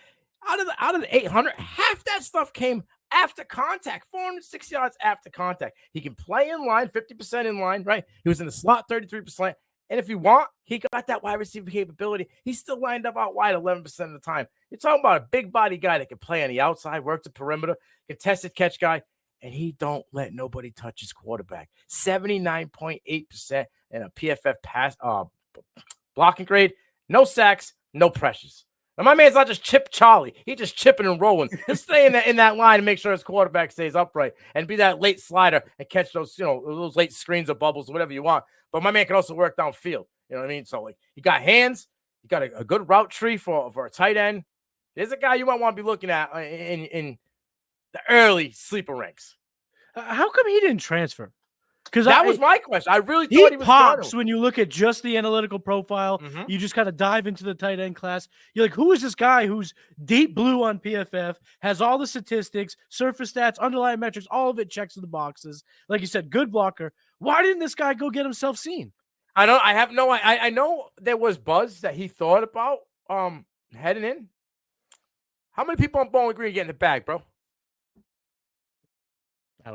Out of the 800, half that stuff came after contact, 406 yards after contact. He can play in line, 50% in line, right? He was in the slot 33%. And if you want, he got that wide receiver capability. He's still lined up out wide 11% of the time. You're talking about a big body guy that can play on the outside, work the perimeter, contested catch guy, and he don't let nobody touch his quarterback. 79.8% in a PFF pass blocking grade. No sacks, no pressures. Now, my man's not just Chip Charlie. He's just chipping and rolling. He'll stay in that line and make sure his quarterback stays upright and be that late slider and catch those, those late screens or bubbles, whatever you want. But my man can also work downfield. You know what I mean? So, he got hands. He got a good route tree for a tight end. There's a guy you might want to be looking at in the early sleeper ranks. How come he didn't transfer? Because That was my question. I really he thought he was pops gonna. when you look at just the analytical profile. Mhm. You just kind of dive into the tight end class. You're like, who is this guy who's deep blue on PFF, has all the statistics, surface stats, underlying metrics, all of it checks in the boxes. Like you said, good blocker. Why didn't this guy go get himself seen? I don't. I have no. I know there was buzz that he thought about heading in. How many people on Bowling Green getting the bag, bro?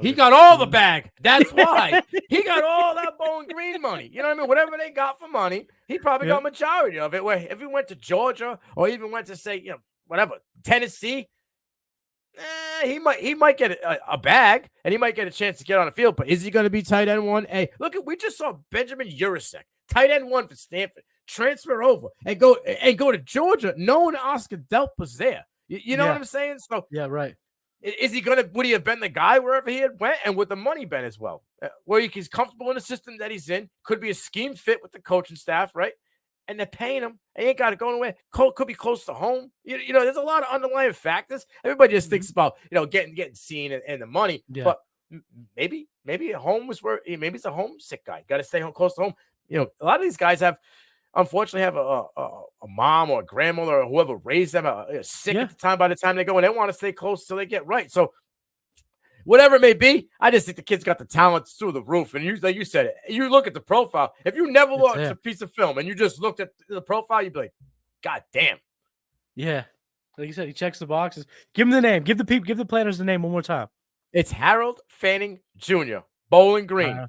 He got all the bag. That's why. He got all that Bowling Green money. You know what I mean? Whatever they got for money, he probably got majority of it. Where if he went to Georgia or even went to, say, whatever, Tennessee, he might get a bag and he might get a chance to get on the field. But is he going to be tight end one? Hey, look, we just saw Benjamin Urasek, tight end one for Stanford, transfer over and go to Georgia, knowing Oscar Delp was there. You know what I'm saying? So yeah, right. Is he gonna? Would he have been the guy wherever he had went, and would the money been as well? Where he's comfortable in the system that he's in, could be a scheme fit with the coaching staff, right? And they're paying him. He ain't got to go nowhere. Could be close to home. There's a lot of underlying factors. Everybody just thinks about getting seen and the money. Yeah. But maybe home was where maybe it's a homesick guy. Got to stay home, close to home. A lot of these guys unfortunately have a mom or a grandmother or whoever raised them sick at the time by the time they go, and they want to stay close till they get right. So whatever it may be, I just think the kid's got the talent through the roof. And like you said it, you look at the profile. If you never watched a piece of film and you just looked at the profile, you'd be like, God damn. Yeah. Like you said, he checks the boxes. Give him the name. Give the planners the name one more time. It's Harold Fanning Jr., Bowling Green.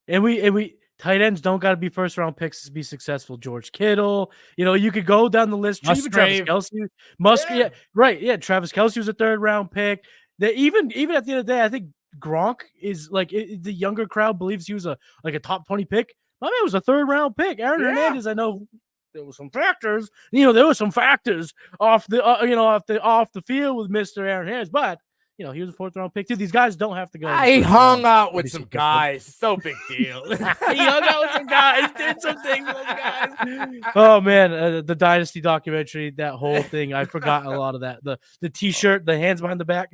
And we tight ends don't got to be first round picks to be successful. George Kittle, you could go down the list. Even Travis Kelce, Musgrave, right? Yeah, Travis Kelce was a third round pick. Even at the end of the day, I think Gronk is like the younger crowd believes he was a top 20 pick. My man was a third round pick. Aaron Hernandez, I know there were some factors. There were some factors off the off the field with Mr. Aaron Hernandez, but. He was a fourth round pick too. These guys don't have to go. He hung out with some guys. So big deal. He hung out with some guys, did some things with those guys. Oh man, the Dynasty documentary, that whole thing. I forgot a lot of that. The T-shirt, the hands behind the back.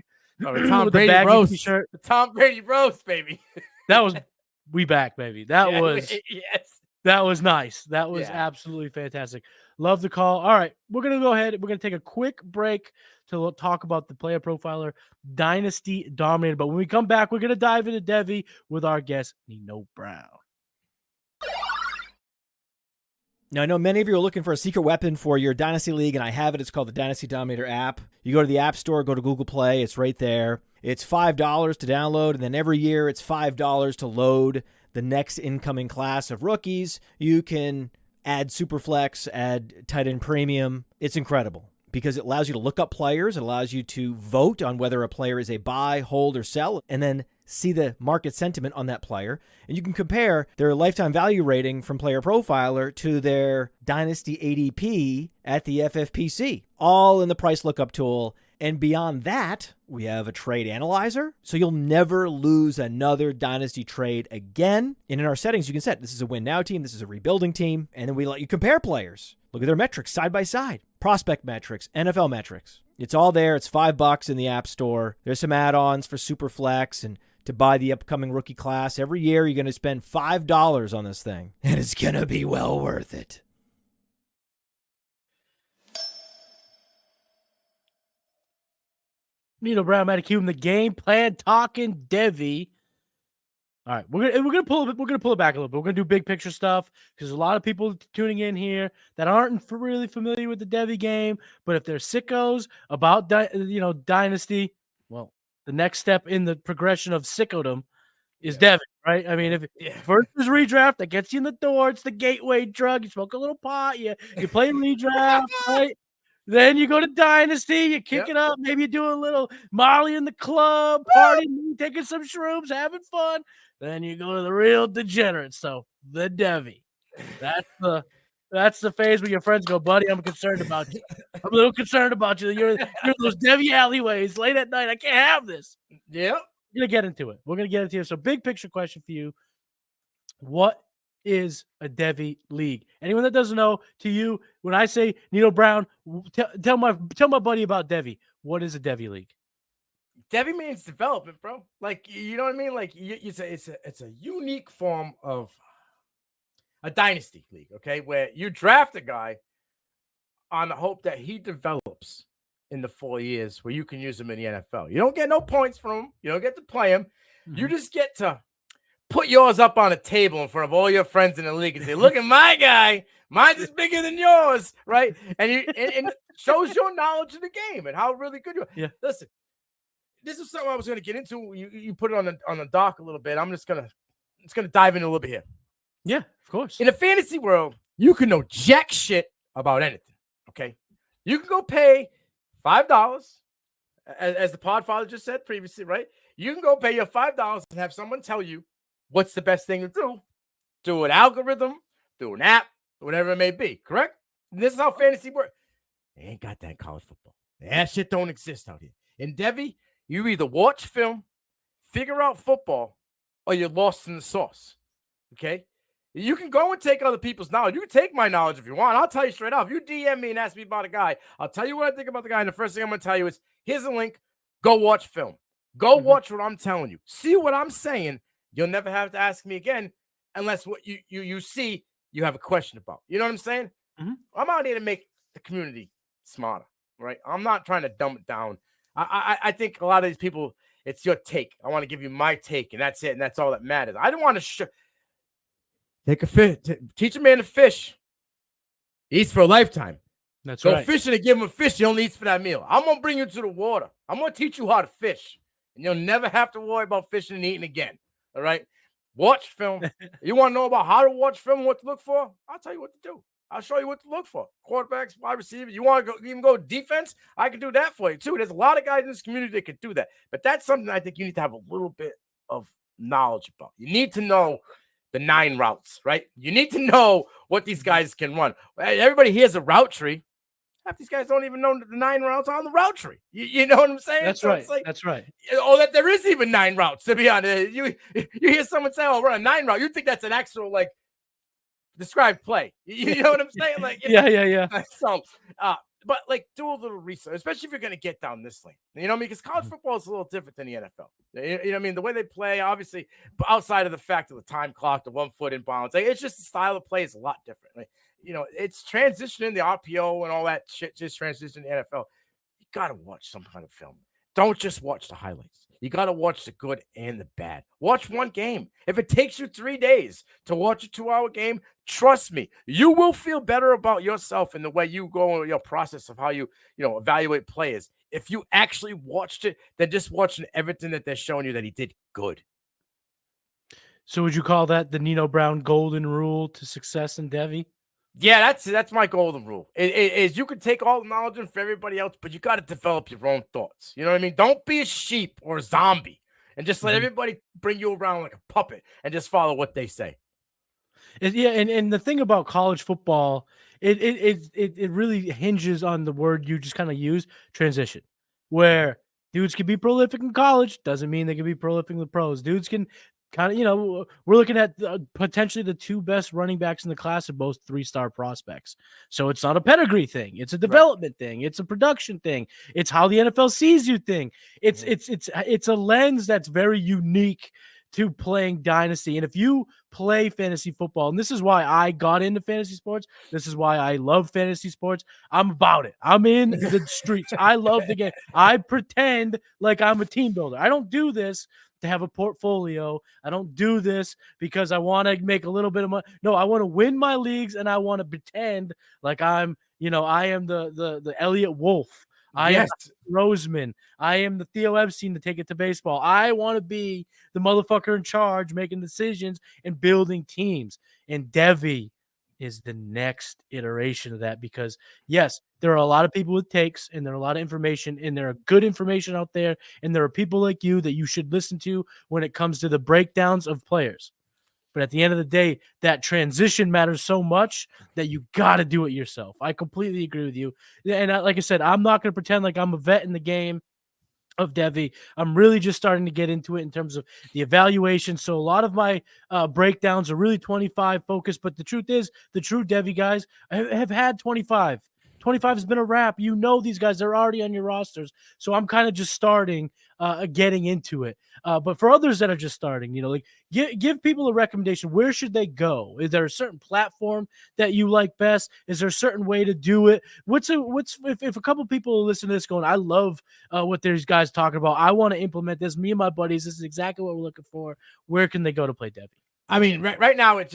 Oh, the Tom Brady roast. T-shirt. The Tom Brady roast, baby. That was we back, baby. That was yes. That was nice. That was absolutely fantastic. Love the call. All right, we're going to go ahead. We're going to take a quick break to talk about the Player Profiler Dynasty Dominator. But when we come back, we're going to dive into Devy with our guest, Nino Brown. Now, I know many of you are looking for a secret weapon for your Dynasty League, and I have it. It's called the Dynasty Dominator app. You go to the App Store, go to Google Play. It's right there. It's $5 to download, and then every year it's $5 to load the next incoming class of rookies. You can add Superflex, add tight end premium. It's incredible because it allows you to look up players. It allows you to vote on whether a player is a buy, hold, or sell, and then see the market sentiment on that player. And you can compare their lifetime value rating from Player Profiler to their Dynasty ADP at the FFPC, all in the price lookup tool. And beyond that, we have a trade analyzer, so you'll never lose another Dynasty trade again. And in our settings, you can set this is a win now team, this is a rebuilding team, and then we let you compare players. Look at their metrics side by side, prospect metrics, NFL metrics. It's all there. It's $5 in the App Store. There's some add-ons for Superflex and to buy the upcoming rookie class. Every year, you're going to spend $5 on this thing, and it's going to be well worth it. Nino Brown, Matty Kiwoom, the game plan talking Devy. All right, we're gonna pull it back a little bit. We're gonna do big picture stuff because there's a lot of people tuning in here that aren't really familiar with the Devy game. But if they're sickos about Dynasty, well, the next step in the progression of sickodom is Devy, right? I mean, first is redraft that gets you in the door. It's the gateway drug. You smoke a little pot. You play redraft, right? Then you go to Dynasty, you kick it up. Maybe you do a little Molly in the club, partying, taking some shrooms, having fun. Then you go to the real degenerate. So the Devy. That's the phase where your friends go, buddy, I'm concerned about you. I'm a little concerned about you. You're in those Devy alleyways late at night. I can't have this. Yep. We're going to get into it. We're going to get into it. So big picture question for you. What is a Devy League? Anyone that doesn't know, to you, when I say Nino Brown, tell my buddy about Devy. What is a Devy League? Devy means development, bro. Like, you know what I mean? Like, it's a unique form of a dynasty league, okay, where you draft a guy on the hope that he develops in the 4 years where you can use him in the NFL. You don't get no points from him. You don't get to play him. You just get to put yours up on a table in front of all your friends in the league and say, look at my guy. Mine's is bigger than yours, right? And it shows your knowledge of the game and how really good you are. Yeah. Listen, this is something I was going to get into. You put it on the dock a little bit. I'm just gonna dive in a little bit here. Yeah, of course. In a fantasy world, you can know jack shit about anything. Okay, you can go pay $5, as the Podfather just said previously, right? You can go pay your $5 and have someone tell you what's the best thing to do. Do an algorithm, do an app, whatever it may be. Correct? And this is how fantasy works. They ain't got that in college football. That shit don't exist out here. In Devy, you either watch film, figure out football, or you're lost in the sauce. Okay? You can go and take other people's knowledge. You can take my knowledge if you want. I'll tell you straight off. If you DM me and ask me about a guy, I'll tell you what I think about the guy. And the first thing I'm going to tell you is, here's a link. Go watch film. Go watch what I'm telling you. See what I'm saying. You'll never have to ask me again unless what you see you have a question about. You know what I'm saying? I'm out here to make the community smarter, right? I'm not trying to dumb it down. I think a lot of these people, it's your take. I want to give you my take, and that's it, and that's all that matters. I don't want to take a fish, teach a man to fish. He eats for a lifetime. That's Go right. fishing and give him a fish. He only eats for that meal. I'm going to bring you to the water. I'm going to teach you how to fish. And you'll never have to worry about fishing and eating again. All right? Watch film. You want to know about how to watch film, what to look for? I'll tell you what to do. I'll show you what to look for. Quarterbacks, wide receiver. You want to even go defense? I can do that for you, too. There's a lot of guys in this community that can do that. But that's something I think you need to have a little bit of knowledge about. You need to know the 9 routes, right? You need to know what these guys can run. Everybody hears a route tree. Half these guys don't even know the 9 routes on the route tree. You know what I'm saying? That's so right. It's like, That's right. Oh, that there is even 9 routes, to be honest. You hear someone say, oh, run a 9 route. You think that's an actual, like, described play. You know what I'm saying? Like, Yeah. So, but like, do a little research, especially if you're going to get down this lane. You know what I mean? Because college football is a little different than the NFL. You know what I mean? The way they play, obviously, outside of the fact of the time clock, the 1 foot in bounds, like, it's just the style of play is a lot different. Like, you know, it's transitioning the RPO and all that shit, just transitioning the NFL. You got to watch some kind of film. Don't just watch the highlights. You got to watch the good and the bad. Watch one game. If it takes you 3 days to watch a 2-hour game, trust me, you will feel better about yourself in the way you go in your process of how you evaluate players. If you actually watched it, than just watching everything that they're showing you that he did good. So would you call that the Nino Brown golden rule to success in Devy? Yeah, that's my golden rule. It is you can take all the knowledge from everybody else, but you got to develop your own thoughts. You know what I mean? Don't be a sheep or a zombie and just let everybody bring you around like a puppet and just follow what they say. And the thing about college football, it really hinges on the word you just kind of use, transition, where dudes can be prolific in college, doesn't mean they can be prolific in the pros. Dudes can kind of, we're looking at potentially the 2 best running backs in the class of both 3-star prospects. So it's not a pedigree thing. It's a development thing. It's a production thing. It's how the NFL sees you thing. It's a lens that's very unique to playing Dynasty. And if you play fantasy football, and this is why I got into fantasy sports, this is why I love fantasy sports, I'm about it. I'm in the streets. I love the game. I pretend like I'm a team builder. I don't do this to have a portfolio. I don't do this because I want to make a little bit of money. No, I want to win my leagues, and I want to pretend like I'm, I am the Elliott Wolf. I am Roseman. I am the Theo Epstein to take it to baseball. I want to be the motherfucker in charge, making decisions and building teams. And Devy is the next iteration of that because, yes, there are a lot of people with takes and there are a lot of information and there are good information out there. And there are people like you that you should listen to when it comes to the breakdowns of players. But at the end of the day, that transition matters so much that you got to do it yourself. I completely agree with you. And like I said, I'm not going to pretend like I'm a vet in the game of Devy. I'm really just starting to get into it in terms of the evaluation. So a lot of my breakdowns are really 25 focused. But the truth is, the true Devy guys have had 25 25 has been a wrap. You know these guys, they're already on your rosters. So I'm kind of just starting, getting into it. But for others that are just starting, like give people a recommendation. Where should they go? Is there a certain platform that you like best? Is there a certain way to do it? If a couple people listen to this going, I love what these guys talking about. I want to implement this. Me and my buddies, this is exactly what we're looking for. Where can they go to play Devy? I mean, right now it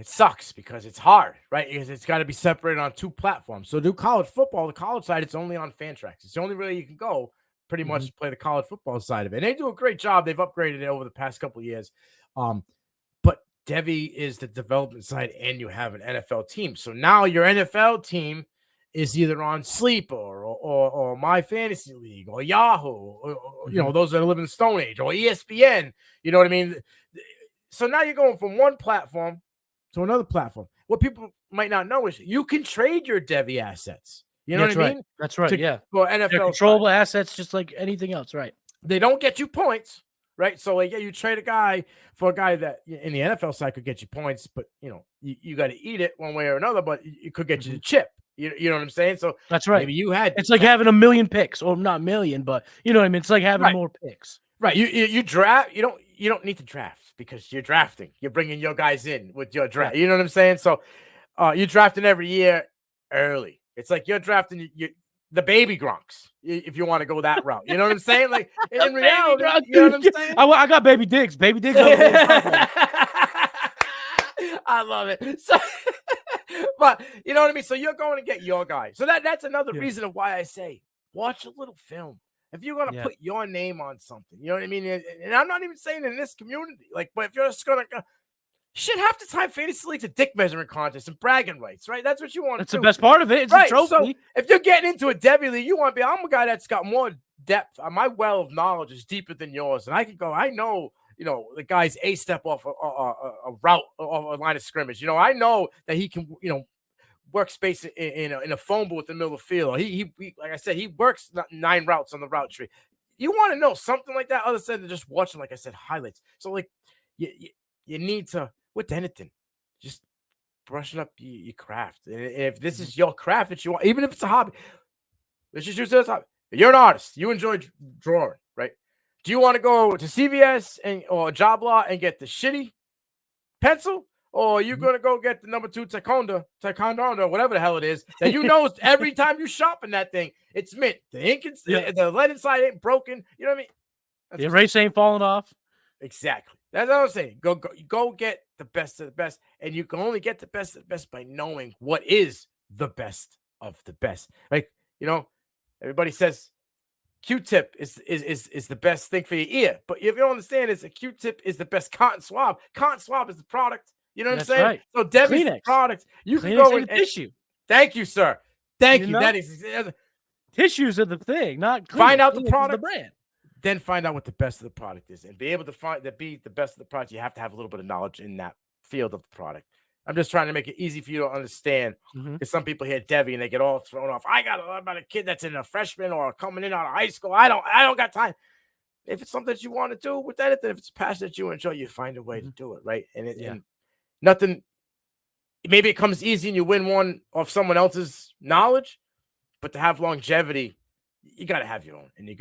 sucks because it's hard, right? Because it's got to be separated on 2 platforms. So do college football, the college side, it's only on Fantrax. It's the only way you can go pretty much to play the college football side of it. And they do a great job. They've upgraded it over the past couple of years. But Devy is the development side, and you have an NFL team. So now your NFL team is either on Sleeper or My Fantasy League or Yahoo, or those that live in the Stone Age, or ESPN. You know what I mean? So now you're going from one platform to another platform. What people might not know is you can trade your Devy assets. You know what I mean? That's right. For NFL They're controllable assets, just like anything else, right? They don't get you points, right? So you trade a guy for a guy that in the NFL side could get you points, but you got to eat it one way or another. But it could get you the chip. You know what I'm saying? So that's right. Maybe you had. It's like having a million picks, or not million, but you know what I mean. It's like having more picks. Right. You draft. You don't need to draft because you're drafting. You're bringing your guys in with your draft. You know what I'm saying? So you're drafting every year early. It's like you're drafting the baby Gronks, if you want to go that route. You know what I'm saying? Like in reality, you know what I'm saying? I got baby Diggs. Baby Diggs. I love it. So, but you know what I mean? So you're going to get your guy. So that's another reason of why I say watch a little film. If you're going to put your name on something, you know what I mean? And I'm not even saying in this community, but if you're just going to shit, half the time fantasy league's a dick measuring contest and bragging rights, right? That's what you want to do. That's the best part of it. It's a trophy. So if you're getting into a Devy League, you want to be, I'm a guy that's got more depth. My well of knowledge is deeper than yours. And I can go, I know, the guy's a step off a route or a line of scrimmage. I know that he can, work space in a phone booth in the middle of the field. He like I said, he works 9 routes on the route tree. You want to know something like that other than just watching, like I said, highlights. So you need to, with anything, just brushing up your craft. And if this is your craft that you want, even if it's a hobby, let's just use this hobby. You're an artist. You enjoy drawing, right? Do you want to go to CVS or Job Lot and get the shitty pencil? Or are you going to go get the number 2 Taekwondo, whatever the hell it is, that every time you shop in that thing, it's mint. The ink, the lead inside ain't broken. You know what I mean? The erase ain't falling off. Exactly. That's what I'm saying. Go get the best of the best. And you can only get the best of the best by knowing what is the best of the best. Like, everybody says Q-tip is the best thing for your ear. But if you don't understand, a Q-tip is the best cotton swab. Cotton swab is the product. You know what I'm saying? Right. So Devy's the product. You Kleenex can go and tissue. Thank you, sir. Thank you. That is tissues are the thing, not Kleenex. Find out the Kleenex product, the brand. Then find out what the best of the product is, and be able to be the best of the product. You have to have a little bit of knowledge in that field of the product. I'm just trying to make it easy for you to understand. Because some people hear Devy and they get all thrown off. I got to learn about a kid that's in a freshman or coming in out of high school. I don't got time. If it's something that you want to do with anything, if it's a passion that you enjoy, you find a way to do it, right? And nothing. Maybe it comes easy and you win one off someone else's knowledge, but to have longevity, you got to have your own, and you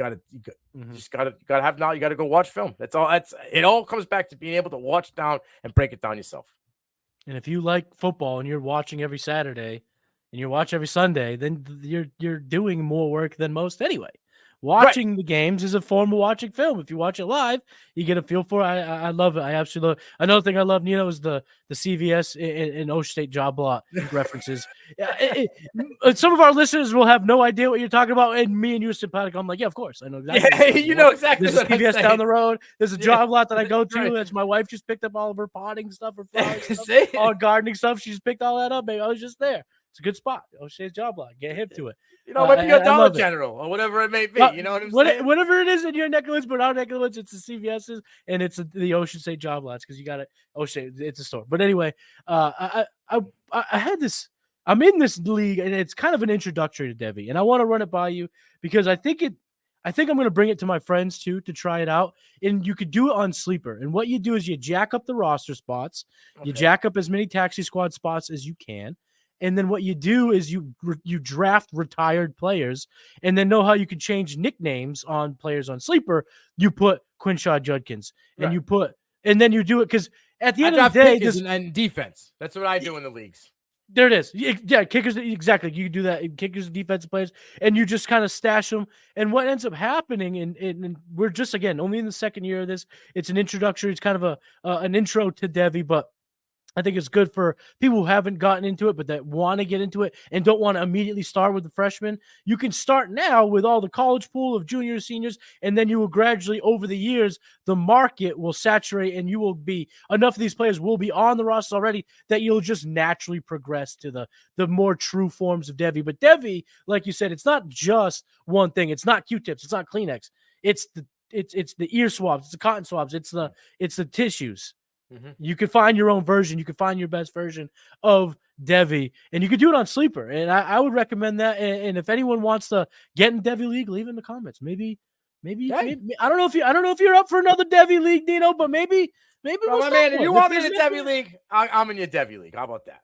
just got to have knowledge. You got to go watch film. That's all. It all comes back to being able to watch down and break it down yourself. And if you like football and you're watching every Saturday and you watch every Sunday, then you're doing more work than most anyway. Watching the games is a form of watching film. If you watch it live, you get a feel for it. I love it. I absolutely love it. Another thing I love, Nino, is the CVS and Ocean State Job Lot references. Some of our listeners will have no idea what you're talking about, and me and you are simpatico. I'm like, yeah, of course. I know exactly. You know exactly. There's a CVS down the road. There's a Job Lot that I go to. That's my wife just picked up all of her potting stuff, her flowers stuff, all gardening stuff. She's picked all that up, baby. I was just there. It's a good spot. Ocean State Job Lot. Get hip to it. Maybe your Dollar General or whatever it may be. You know what I'm saying? Whatever it is in your neck of the woods, but our neck of the woods, it's the CVS's and it's the Ocean State Job Lots because you got it. Ocean, it's a store. But anyway, I had this. I'm in this league and it's kind of an introductory to Devy, and I want to run it by you because I think I'm going to bring it to my friends too to try it out. And you could do it on Sleeper. And what you do is you jack up the roster spots, you jack up as many taxi squad spots as you can. And then what you do is you draft retired players, and then know how you can change nicknames on players on Sleeper. You put Quinshaw Judkins, and and then you do it because at the end of the day, and defense. That's what I do in the leagues. There it is. Yeah, kickers, exactly. You do that. Kickers, defensive players, and you just kind of stash them. And what ends up happening, and we're just, again, only in the second year of this. It's an introductory. It's kind of an intro to Devy, but I think it's good for people who haven't gotten into it, but that want to get into it and don't want to immediately start with the freshmen. You can start now with all the college pool of juniors, seniors, and then you will gradually, over the years, the market will saturate, and you will be, enough of these players will be on the roster already that you'll just naturally progress to the more true forms of Devy. But Devy, like you said, it's not just one thing. It's not Q-tips. It's not Kleenex. It's the ear swabs. It's the cotton swabs. It's the tissues. Mm-hmm. You can find your own version. You can find your best version of Devy, and you can do it on Sleeper. And I would recommend that. And if anyone wants to get in Devy League, leave in the comments. Maybe I don't know if you're up for another Devy League, Nino, but maybe Well, my man, if you want me in a Devy League, I'm in your Devy League. How about that?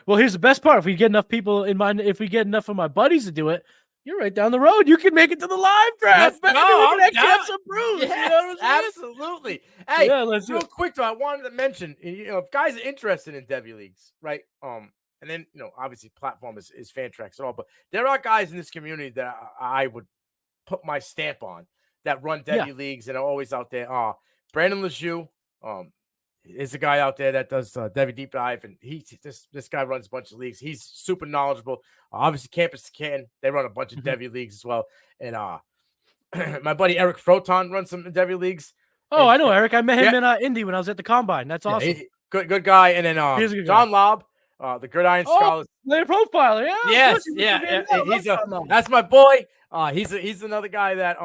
Well, here's the best part. If we get enough people in mind, if we get enough of my buddies to do it, you're right down the road. You can make it to the live draft. Let's Maybe go. we can actually have some brews. Yes, You know what I'm saying? absolutely. Hey, Yeah, let's do real it. quick though, I wanted to mention, if guys are interested in Devy Leagues, right? And then obviously platform is Fantrax and all, but there are guys in this community that I would put my stamp on that run Devy Leagues and are always out there. Brandon LeJeune, is a guy out there that does Devy Deep Dive, and this guy runs a bunch of leagues. He's super knowledgeable. Obviously, Campus Can, they run a bunch of Devy Leagues as well. And my buddy Eric Froton runs some Devy Leagues. Oh, I know Eric. I met him in Indy when I was at the Combine. That's awesome. Good guy. And then John Lobb, the Gridiron Scholars. PlayerProfiler, Yes, that's my boy. He's another guy that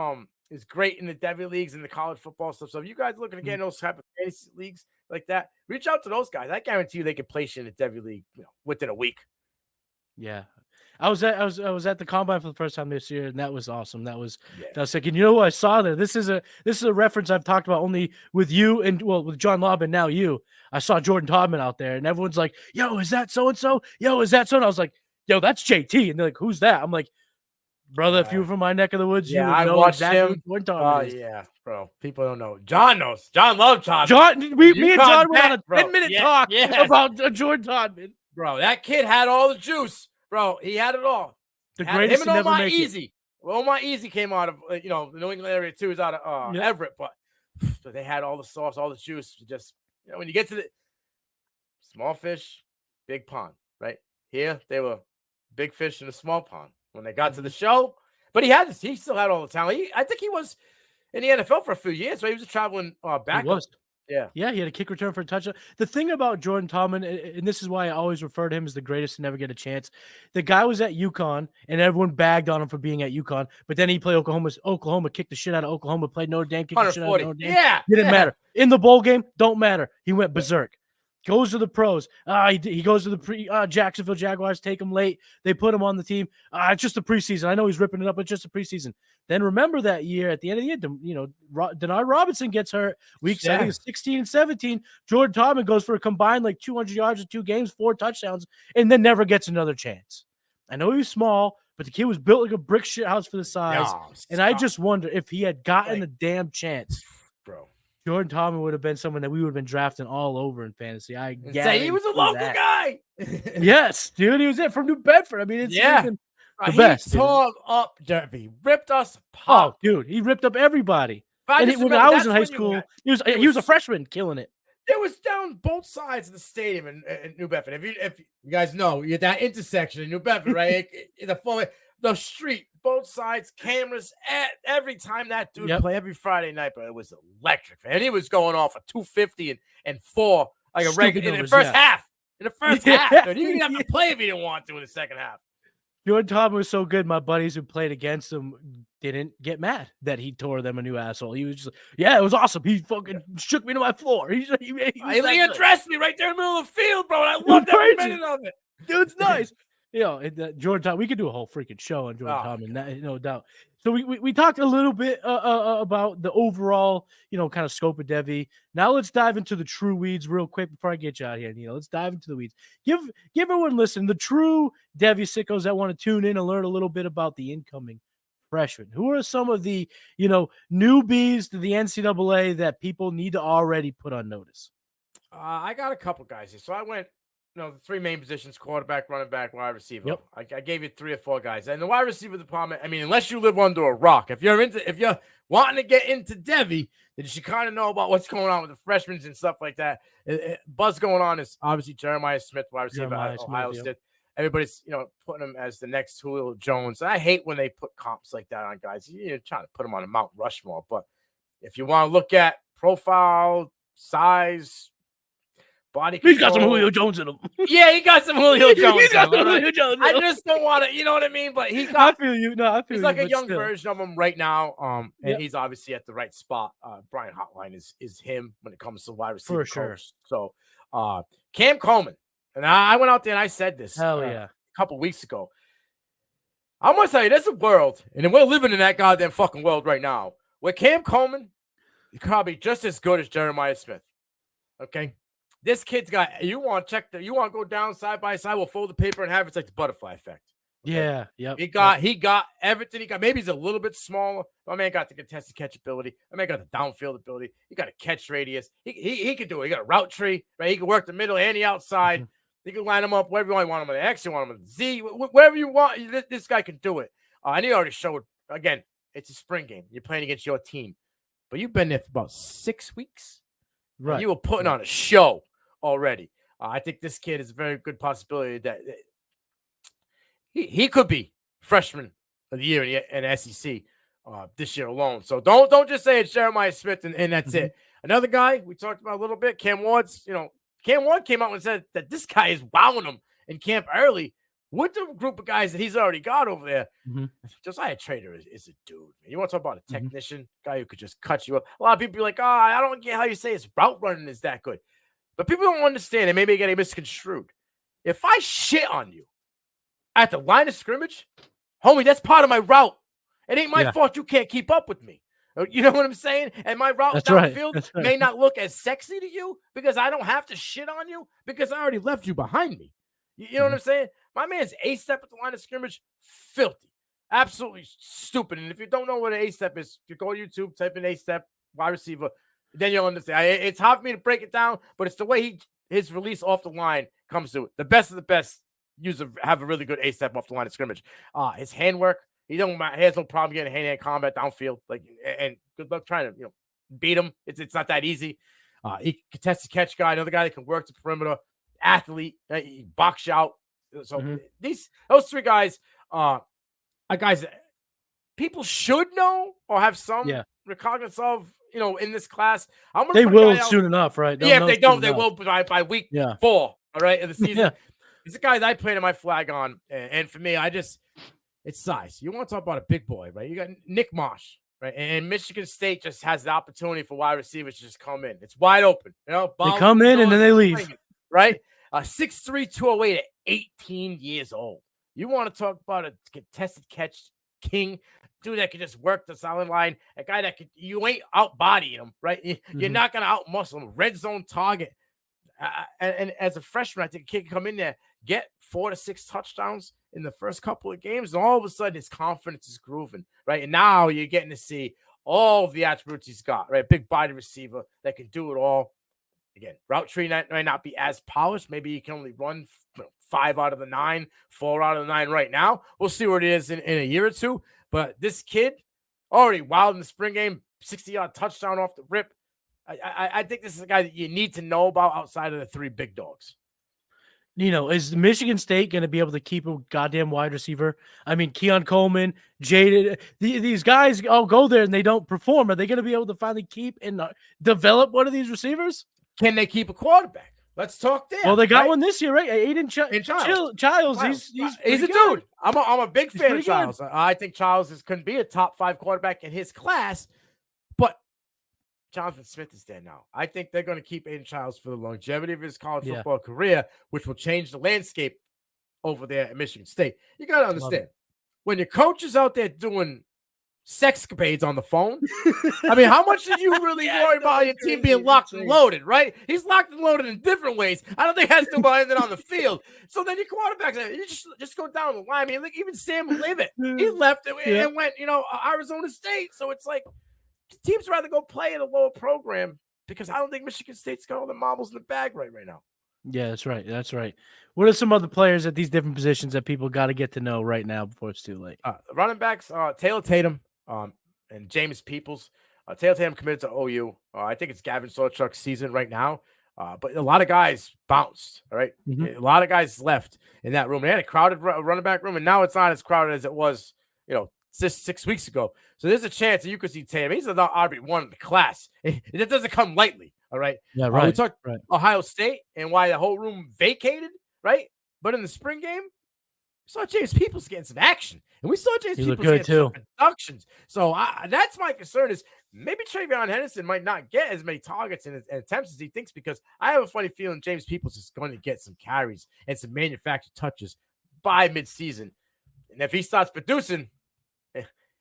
is great in the Devy Leagues and the college football stuff. So if you guys are looking to get in those type of fantasy leagues like that, reach out to those guys. I guarantee you they can place you in a Devy League within a week. Yeah. I was at the Combine for the first time this year, and that was awesome. That was sick. And you know what I saw there? This is a reference I've talked about only with you and with John Lobb and now you. I saw Jordan Todman out there, and everyone's like, "Yo, is that so and so? Yo, is that so?" And I was like, "Yo, that's JT." And they're like, "Who's that?" I'm like, "Brother, if you were from my neck of the woods, you would I know watched exactly him. who Jordan Todman is." Yeah, bro. People don't know. John knows. John loves Todman. John, me and John went on a bro. 10-minute talk about Jordan Todman. Bro, that kid had all the juice. Bro, he had it all. The greatest him and to never Omar make Easy. It. Well, Omar Easy came out of the New England area too. He's out of Everett, but they had all the sauce, all the juice. Just when you get to the small fish, big pond, right? Here they were big fish in a small pond. When they got to the show, but he still had all the talent. I think he was in the NFL for a few years, so he was a traveling back. He was. Yeah, he had a kick return for a touchdown. The thing about Jordan Todman, and this is why I always refer to him as the greatest to never get a chance. The guy was at UConn, and everyone bagged on him for being at UConn. But then he played Oklahoma, kicked the shit out of Oklahoma, played Notre Dame, kicked the shit out of Notre Dame. Didn't matter. In the bowl game, don't matter. He went berserk. Goes to the pros. He goes to the Jacksonville Jaguars, take him late. They put him on the team. It's just a preseason. I know he's ripping it up, but just a preseason. Then remember that year, at the end of the year, Denard Robinson gets hurt. Weeks, I think it's 16 and 17. Jordan Todman goes for a combined 200 yards in 2 games, 4 touchdowns, and then never gets another chance. I know he's small, but the kid was built like a brick shit house for the size. And I just wonder if he had gotten a damn chance, bro. Jordan Todman would have been someone that we would have been drafting all over in fantasy. I say he was a local guy. Yes, dude, he was from New Bedford. I mean, it's the best. He tore up Devy, ripped us apart. Oh, dude, he ripped up everybody. And when I was in high school, he was a freshman, killing it. It was down both sides of the stadium in New Bedford. If you guys know, you're that intersection in New Bedford, right? The street, both sides, cameras, every time that dude play every Friday night, but it was electric. And he was going off a 250 and 4 like a regular in the first half. In the first half, dude. He didn't have to play if he didn't want to in the second half. Jordan Todman was so good. My buddies who played against him didn't get mad that he tore them a new asshole. He was just it was awesome. He fucking shook me to my floor. He undressed me right there in the middle of the field, bro. And I loved every minute of it. Dude's nice. Jordan Todman, we could do a whole freaking show on Jordan Oh, Todman, no doubt. So we talked a little bit about the overall, kind of scope of Devy. Now let's dive into the true weeds real quick before I get you out here, Let's dive into the weeds. Give everyone listen, the true Devy sickos that want to tune in and learn a little bit about the incoming freshmen. Who are some of the, newbies to the NCAA that people need to already put on notice? I got a couple guys here. So I went, the three main positions: quarterback, running back, wide receiver. Yep. I gave you 3 or 4 guys. And the wide receiver department, I mean, unless you live under a rock, if you're wanting to get into Devy, then you should kind of know about what's going on with the freshmen and stuff like that. Buzz going on is obviously Jeremiah Smith, wide receiver at Ohio State. Everybody's, putting him as the next Julio Jones. And I hate when they put comps like that on guys. You're trying to put them on a Mount Rushmore. But if you want to look at profile, size, body control. He's got some Julio Jones in him. Yeah, he got some Julio Jones. He's got some Julio Jones in him. I just don't want to, you know what I mean? But I feel you. No, I feel he's you. like a young version of him right now. And he's obviously at the right spot. Brian Hotline is him when it comes to wide receiver. For sure. Coach. So Cam Coleman. And I went out there and I said this a couple weeks ago. I'm going to tell you, there's a world, and we're living in that goddamn fucking world right now, where Cam Coleman is probably just as good as Jeremiah Smith. Okay? This kid's got, you want to go down side by side, we'll fold the paper and have it's like the butterfly effect. Okay? Yeah, yep. He got everything he got. Maybe he's a little bit smaller. My man got the contested catch ability. My man got the downfield ability. He got a catch radius. He can do it. He got a route tree, right? He can work the middle and the outside. You can line him up wherever you want him on the X, you want him on the Z, wherever you want. This guy can do it. And he already showed, again, it's a spring game. You're playing against your team. But you've been there for about 6 weeks. Right. You were putting on a show already. I think this kid is a very good possibility that he could be freshman of the year in SEC this year alone. So don't just say it's Jeremiah Smith and that's it. Another guy we talked about a little bit, Cam Ward's, Cam Ward came out and said that this guy is wowing him in camp early with the group of guys that he's already got over there. Josiah Trader is a dude, man. You want to talk about a technician, guy who could just cut you up. A lot of people be like, I don't get how you say his route running is that good. But people don't understand, and maybe getting misconstrued. If I shit on you at the line of scrimmage, homie, that's part of my route. It ain't my fault you can't keep up with me. You know what I'm saying? And my route downfield may not look as sexy to you because I don't have to shit on you because I already left you behind me. You know what I'm saying? My man's A-step at the line of scrimmage, filthy. Absolutely stupid. And if you don't know what an A-step is, you go to YouTube, type in A-step, wide receiver, then you'll understand. It's hard for me to break it down, but it's the way his release off the line comes to it. The best of the best have a really good A-step off the line of scrimmage. His handwork, he has no problem getting hand-to-hand combat downfield. And good luck trying to beat him. It's not that easy. He contested catch guy, another guy that can work the perimeter, athlete, he box you out. So those 3 guys are guys that people should know or have some recognizance of. In this class, they will soon enough, right? If they don't, they will by week 4. All right, of the season. It's the guy that I planted my flag on, and for me, it's size. You want to talk about a big boy, right? You got Nick Marsh, right? And Michigan State just has the opportunity for wide receivers to just come in. It's wide open. They come in and then they leave. Right? 6'3", 208 at 18 years old. You want to talk about a contested catch king, dude that can just work the solid line, a guy that you ain't out-bodying him, right? You're not going to out-muscle him. Red zone target. And as a freshman, I think a kid can come in there, get 4 to 6 touchdowns in the first couple of games, and all of a sudden his confidence is grooving, right? And now you're getting to see all of the attributes he's got, right? Big body receiver that can do it all. Again, route tree might not be as polished. Maybe he can only run 5 out of the 9, 4 out of the 9 right now. We'll see where it is in a year or two. But this kid already wild in the spring game, 60-yard touchdown off the rip. I think this is a guy that you need to know about outside of the 3 big dogs. Is Michigan State going to be able to keep a goddamn wide receiver? I mean, Keon Coleman, Jaded, these guys all go there and they don't perform. Are they going to be able to finally keep and develop one of these receivers? Can they keep a quarterback? Let's talk there. Well, they got one this year, right? Aiden Childs. He's a dude. I'm a big fan of Childs. I think Childs can be a top 5 quarterback in his class, but Jonathan Smith is there now. I think they're going to keep Aiden Childs for the longevity of his college football career, which will change the landscape over there at Michigan State. You got to understand, when your coach is out there doing sexcapades on the phone, I mean, how much did you really worry about your team being locked and loaded, right? He's locked and loaded in different ways. I don't think it has to do about anything on the field. So then your quarterbacks, you just go down the line. I mean, like even Sam Leavitt, he left and went, Arizona State. So it's like teams rather go play in a lower program because I don't think Michigan State's got all the marbles in the bag right now. Yeah, that's right. That's right. What are some other players at these different positions that people got to get to know right now before it's too late? Running backs, Taylor Tatum and James Peoples. Taylor Tatum committed to OU. I think it's Gavin Sawchuk's season right now. But a lot of guys bounced, all right? A lot of guys left in that room. They had a crowded running back room, and now it's not as crowded as it was, 6 weeks ago. So there's a chance that you could see Tatum. He's not RB1 in the class. It doesn't come lightly, all right? Yeah, right. We talked Ohio State and why the whole room vacated, right? But in the spring game, saw James Peoples getting some action, and we saw James Peoples getting some productions. So that's my concern is maybe Travion Henderson might not get as many targets and attempts as he thinks, because I have a funny feeling James Peoples is going to get some carries and some manufactured touches by midseason. And if he starts producing,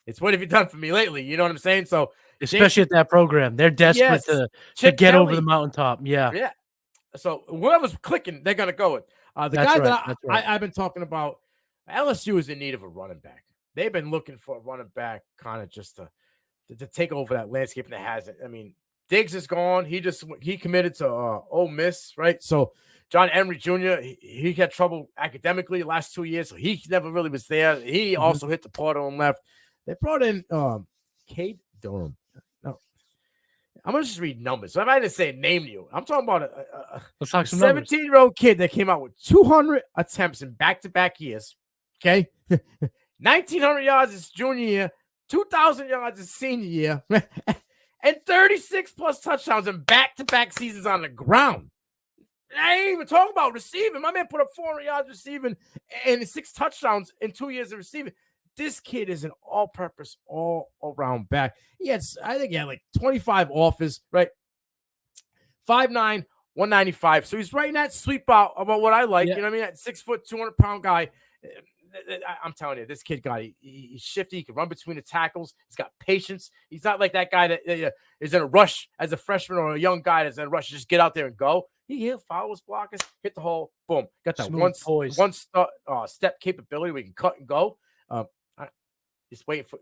it's what have you done for me lately? You know what I'm saying? So especially at that program, they're desperate to get over the mountaintop. Yeah. So whoever's clicking, they're gonna go with. The guy that I've been talking about, LSU is in need of a running back. They've been looking for a running back kind of just to take over that landscape, and it hasn't. I mean, Diggs is gone. He committed to Ole Miss, right? So John Hembry Jr., he had trouble academically the last 2 years, so he never really was there. He also hit the portal and left. They brought in Cade Durham. No, I'm going to just read numbers. So I'm not going to say name to you. I'm talking about a 17-year-old kid that came out with 200 attempts in back-to-back years. Okay? 1,900 yards his junior year, 2,000 yards his senior year, and 36-plus touchdowns in back-to-back seasons on the ground. I ain't even talking about receiving. My man put up 400 yards receiving and 6 touchdowns in 2 years of receiving. This kid is an all-purpose, all-around back. I think he had like 25 offers, right? 5'9", 195. So he's right in that sweet spot about what I like. You know what I mean? That 6 foot, 200-pound guy. I'm telling you, this kid he's shifty. He can run between the tackles. He's got patience. He's not like that guy that is in a rush as a freshman, or a young guy that's in a rush to just get out there and go. He'll follow his blockers, hit the hole, boom. Got that one step capability where he can cut and go. Just waiting for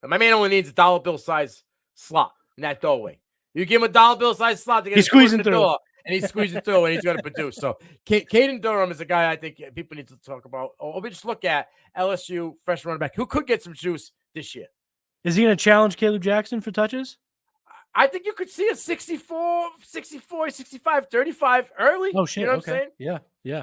my man. Only needs a dollar bill size slot in that doorway. You give him a dollar bill size slot to get squeezing through, door, and he's squeezing through, and he's going to produce. So Caden Durham is a guy I think people need to talk about. Or we just look at LSU freshman running back who could get some juice this year. Is he going to challenge Caleb Jackson for touches? I think you could see a 64, 65, 35 early. Oh, shit. You know what I'm saying? Yeah.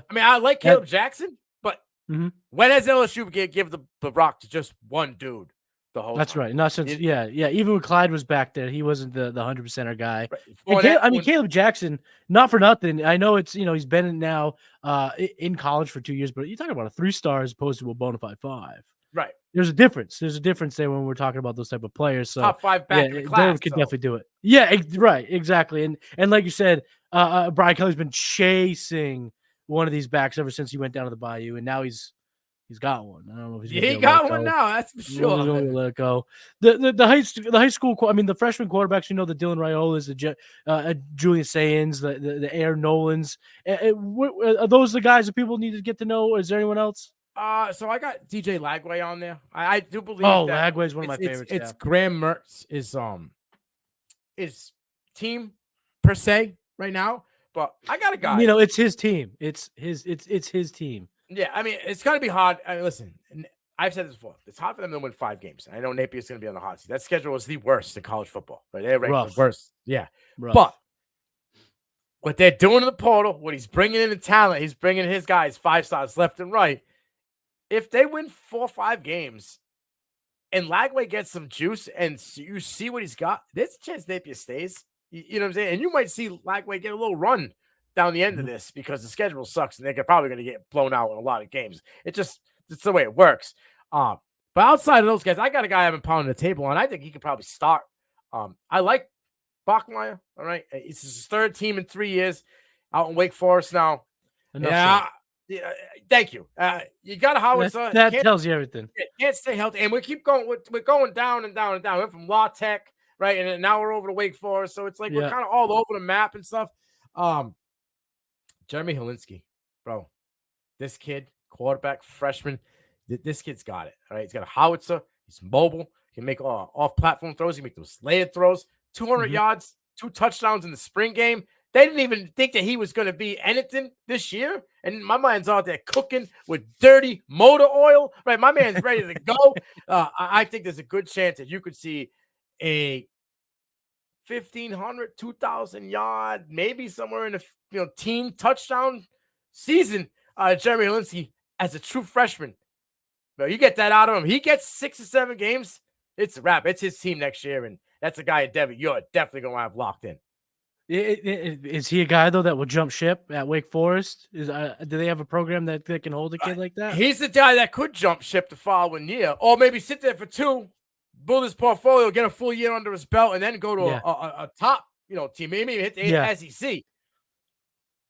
I mean, I like Caleb Jackson, but when has LSU give the rock to just one dude the whole That's time? right. Not since, even when Clyde was back there, he wasn't the 100%er guy. Right. Caleb Jackson, not for nothing. I know it's, he's been now in college for 2 years, but you're talking about a 3-star as opposed to a bona fide 5. Right. There's a difference. There's a difference there when we're talking about those type of players. So top 5 back in the class. Could definitely do it. Yeah, right. Exactly. And like you said, Brian Kelly's been chasing one of these backs ever since he went down to the Bayou, and now he's got one. I don't know if he's he got one now. That's for sure. Let it go. The high school. I mean, the freshman quarterbacks. The Dylan Raiolas, the Julian Sayans, the Aaron Nolans. Are those the guys that people need to get to know? Is there anyone else? So I got DJ Lagway on there. I do believe. Oh, Lagway is one of my favorites. It's Graham Mertz is team per se right now, but I got a guy. It's his team. It's his team. Yeah, I mean, it's gonna be hard. Listen, I've said this before. It's hard for them to win 5 games. I know Napier's gonna be on the hot seat. That schedule is the worst in college football. Right? They're ranked the worst. Yeah, but what they're doing in the portal, what he's bringing in the talent, he's bringing his guys 5 stars left and right. If they win 4 or 5 games and Lagway gets some juice and you see what he's got, there's a chance Napier stays. You know what I'm saying? And you might see Lagway get a little run down the end of this because the schedule sucks and they're probably going to get blown out in a lot of games. It's the way it works. But outside of those guys, I got a guy I've been pounding the table on. I think he could probably start. I like Bachmeier. All right. It's his 3rd team in 3 years out in Wake Forest now. Yeah, thank you. You got a howitzer. That tells you everything. Can't stay healthy, and we keep going. We're going down and down and down. We're from La Tech, right, and now we're over to Wake Forest. So it's like we're kind of all over the map and stuff. Jeremy Helinski, bro, this kid, quarterback, freshman, this kid's got it. All right, he's got a howitzer. He's mobile. He can make off-platform throws. He can make those layered throws. 200 yards, 2 touchdowns in the spring game. They didn't even think that he was going to be anything this year. And my mind's out there cooking with dirty motor oil. Right, my man's ready to go. I think there's a good chance that you could see a 1,500, 2,000 yard, maybe somewhere in the teen touchdown season. Jeremy Helinski as a true freshman. But you get that out of him. He gets 6 or 7 games. It's a wrap. It's his team next year. And that's a guy at Devy you're definitely going to have locked in. Is he a guy, though, that will jump ship at Wake Forest? Do they have a program that can hold a kid like that? He's the guy that could jump ship the following year, or maybe sit there for 2, build his portfolio, get a full year under his belt, and then go to a top team. Maybe even hit the SEC.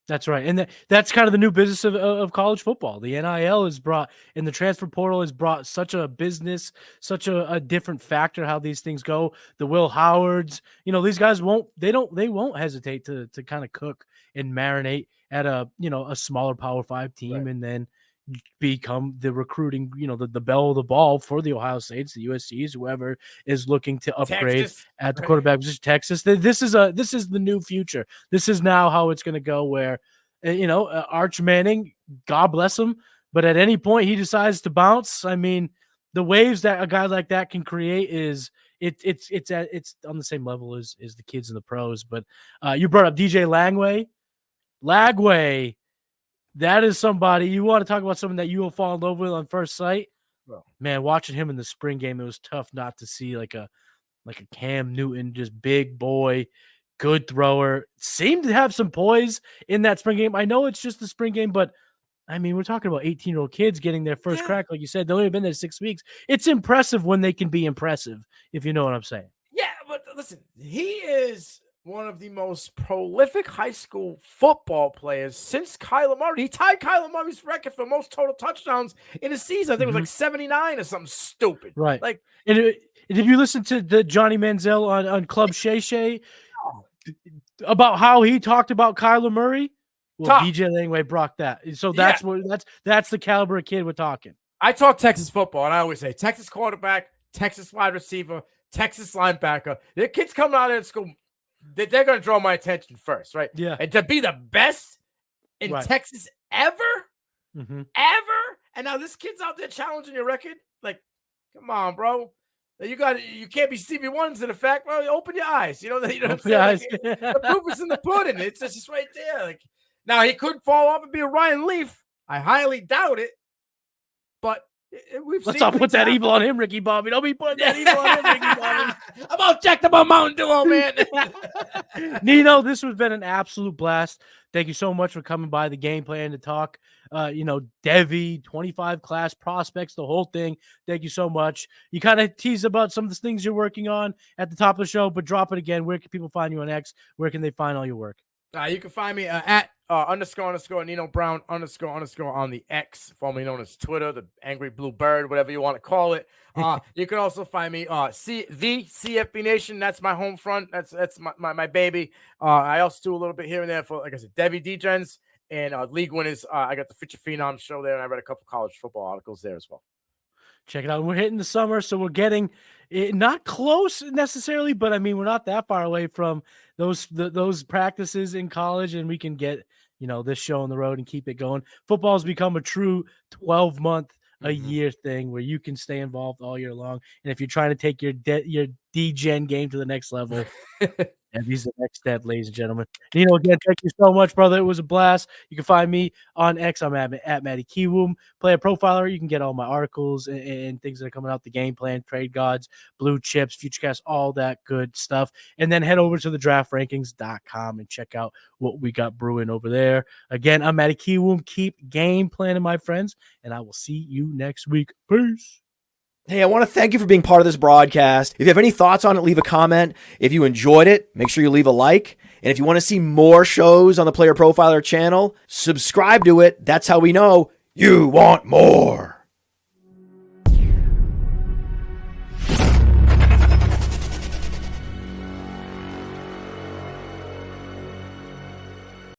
That's right. And that's kind of the new business of college football. The NIL is brought, and the transfer portal has brought such a business, such a different factor how these things go. The Will Howards, these guys won't hesitate to kind of cook and marinate at a smaller Power 5 team, right, and then become the recruiting, the bell of the ball for the Ohio States, the USCs, whoever is looking to upgrade at the quarterback position. Texas. This is the new future. This is now how it's going to go. Where, Arch Manning, God bless him, but at any point he decides to bounce. I mean, the waves that a guy like that can create it's on the same level as the kids in the pros. But you brought up DJ Lagway. That is somebody you want to talk about, someone that you will fall in love with on first sight. Bro. Man, watching him in the spring game, it was tough not to see like a Cam Newton, just big boy, good thrower. Seemed to have some poise in that spring game. I know it's just the spring game, but I mean, we're talking about 18-year-old kids getting their first crack, like you said. They've only been there 6 weeks. It's impressive when they can be impressive, if you know what I'm saying. Yeah, but listen, he is one of the most prolific high school football players since Kyler Murray. He tied Kyler Murray's record for most total touchdowns in a season. I think it was like 79 or something stupid. Right. Like, and if you listen to the Johnny Manziel on Club Shay Shay about how he talked about Kyler Murray, well, DJ Langway brought that. So that's the caliber of kid we're talking. I talk Texas football, and I always say Texas quarterback, Texas wide receiver, Texas linebacker. The kids coming out of school, they're going to draw my attention first, right? Yeah. And to be the best in Texas ever, and now this kid's out there challenging your record. Like, come on, bro. You can't be Stevie Wonders in effect. Well, open your eyes. You know what I'm saying? Like, the proof is in the pudding. It's just right there. Like, now he could fall off and be a Ryan Leaf. I highly doubt it. But let's not put that evil on him, Ricky Bobby. Don't be putting that evil on him, Ricky Bobby. I'm all jacked up on Mountain Dew, man. Nino, this has been an absolute blast. Thank you so much for coming by the game plan to talk. Devy, 25 class prospects, the whole thing. Thank you so much. You kind of teased about some of the things you're working on at the top of the show, but drop it again. Where can people find you on X? Where can they find all your work? You can find me at __ Nino Brown __ on the X, formerly known as Twitter, the Angry Blue Bird, whatever you want to call it. You can also find me the CFB Nation. That's my home front. That's my baby. I also do a little bit here and there for, like I said, Devy Degens and League Winners. I got the Future Phenom show there, and I read a couple college football articles there as well. Check it out. We're hitting the summer, so we're getting not close necessarily, but I mean, we're not that far away from those practices in college, and we can get this show on the road and keep it going. Football's become a true 12-month a year thing where you can stay involved all year long. And if you're trying to take your D-Gen game to the next level, and these are the next step, ladies and gentlemen. Nino, again, thank you so much, brother. It was a blast. You can find me on X. I'm at Matty Kiwoom. PlayerProfiler. You can get all my articles and things that are coming out, the game plan, trade gods, blue chips, futurecast, all that good stuff. And then head over to the draftrankings.com and check out what we got brewing over there. Again, I'm Matty Kiwoom. Keep game planning, my friends, and I will see you next week. Peace. Hey, I want to thank you for being part of this broadcast. If you have any thoughts on it, leave a comment. If you enjoyed it, make sure you leave a like. And if you want to see more shows on the Player Profiler channel, subscribe to it. That's how we know you want more.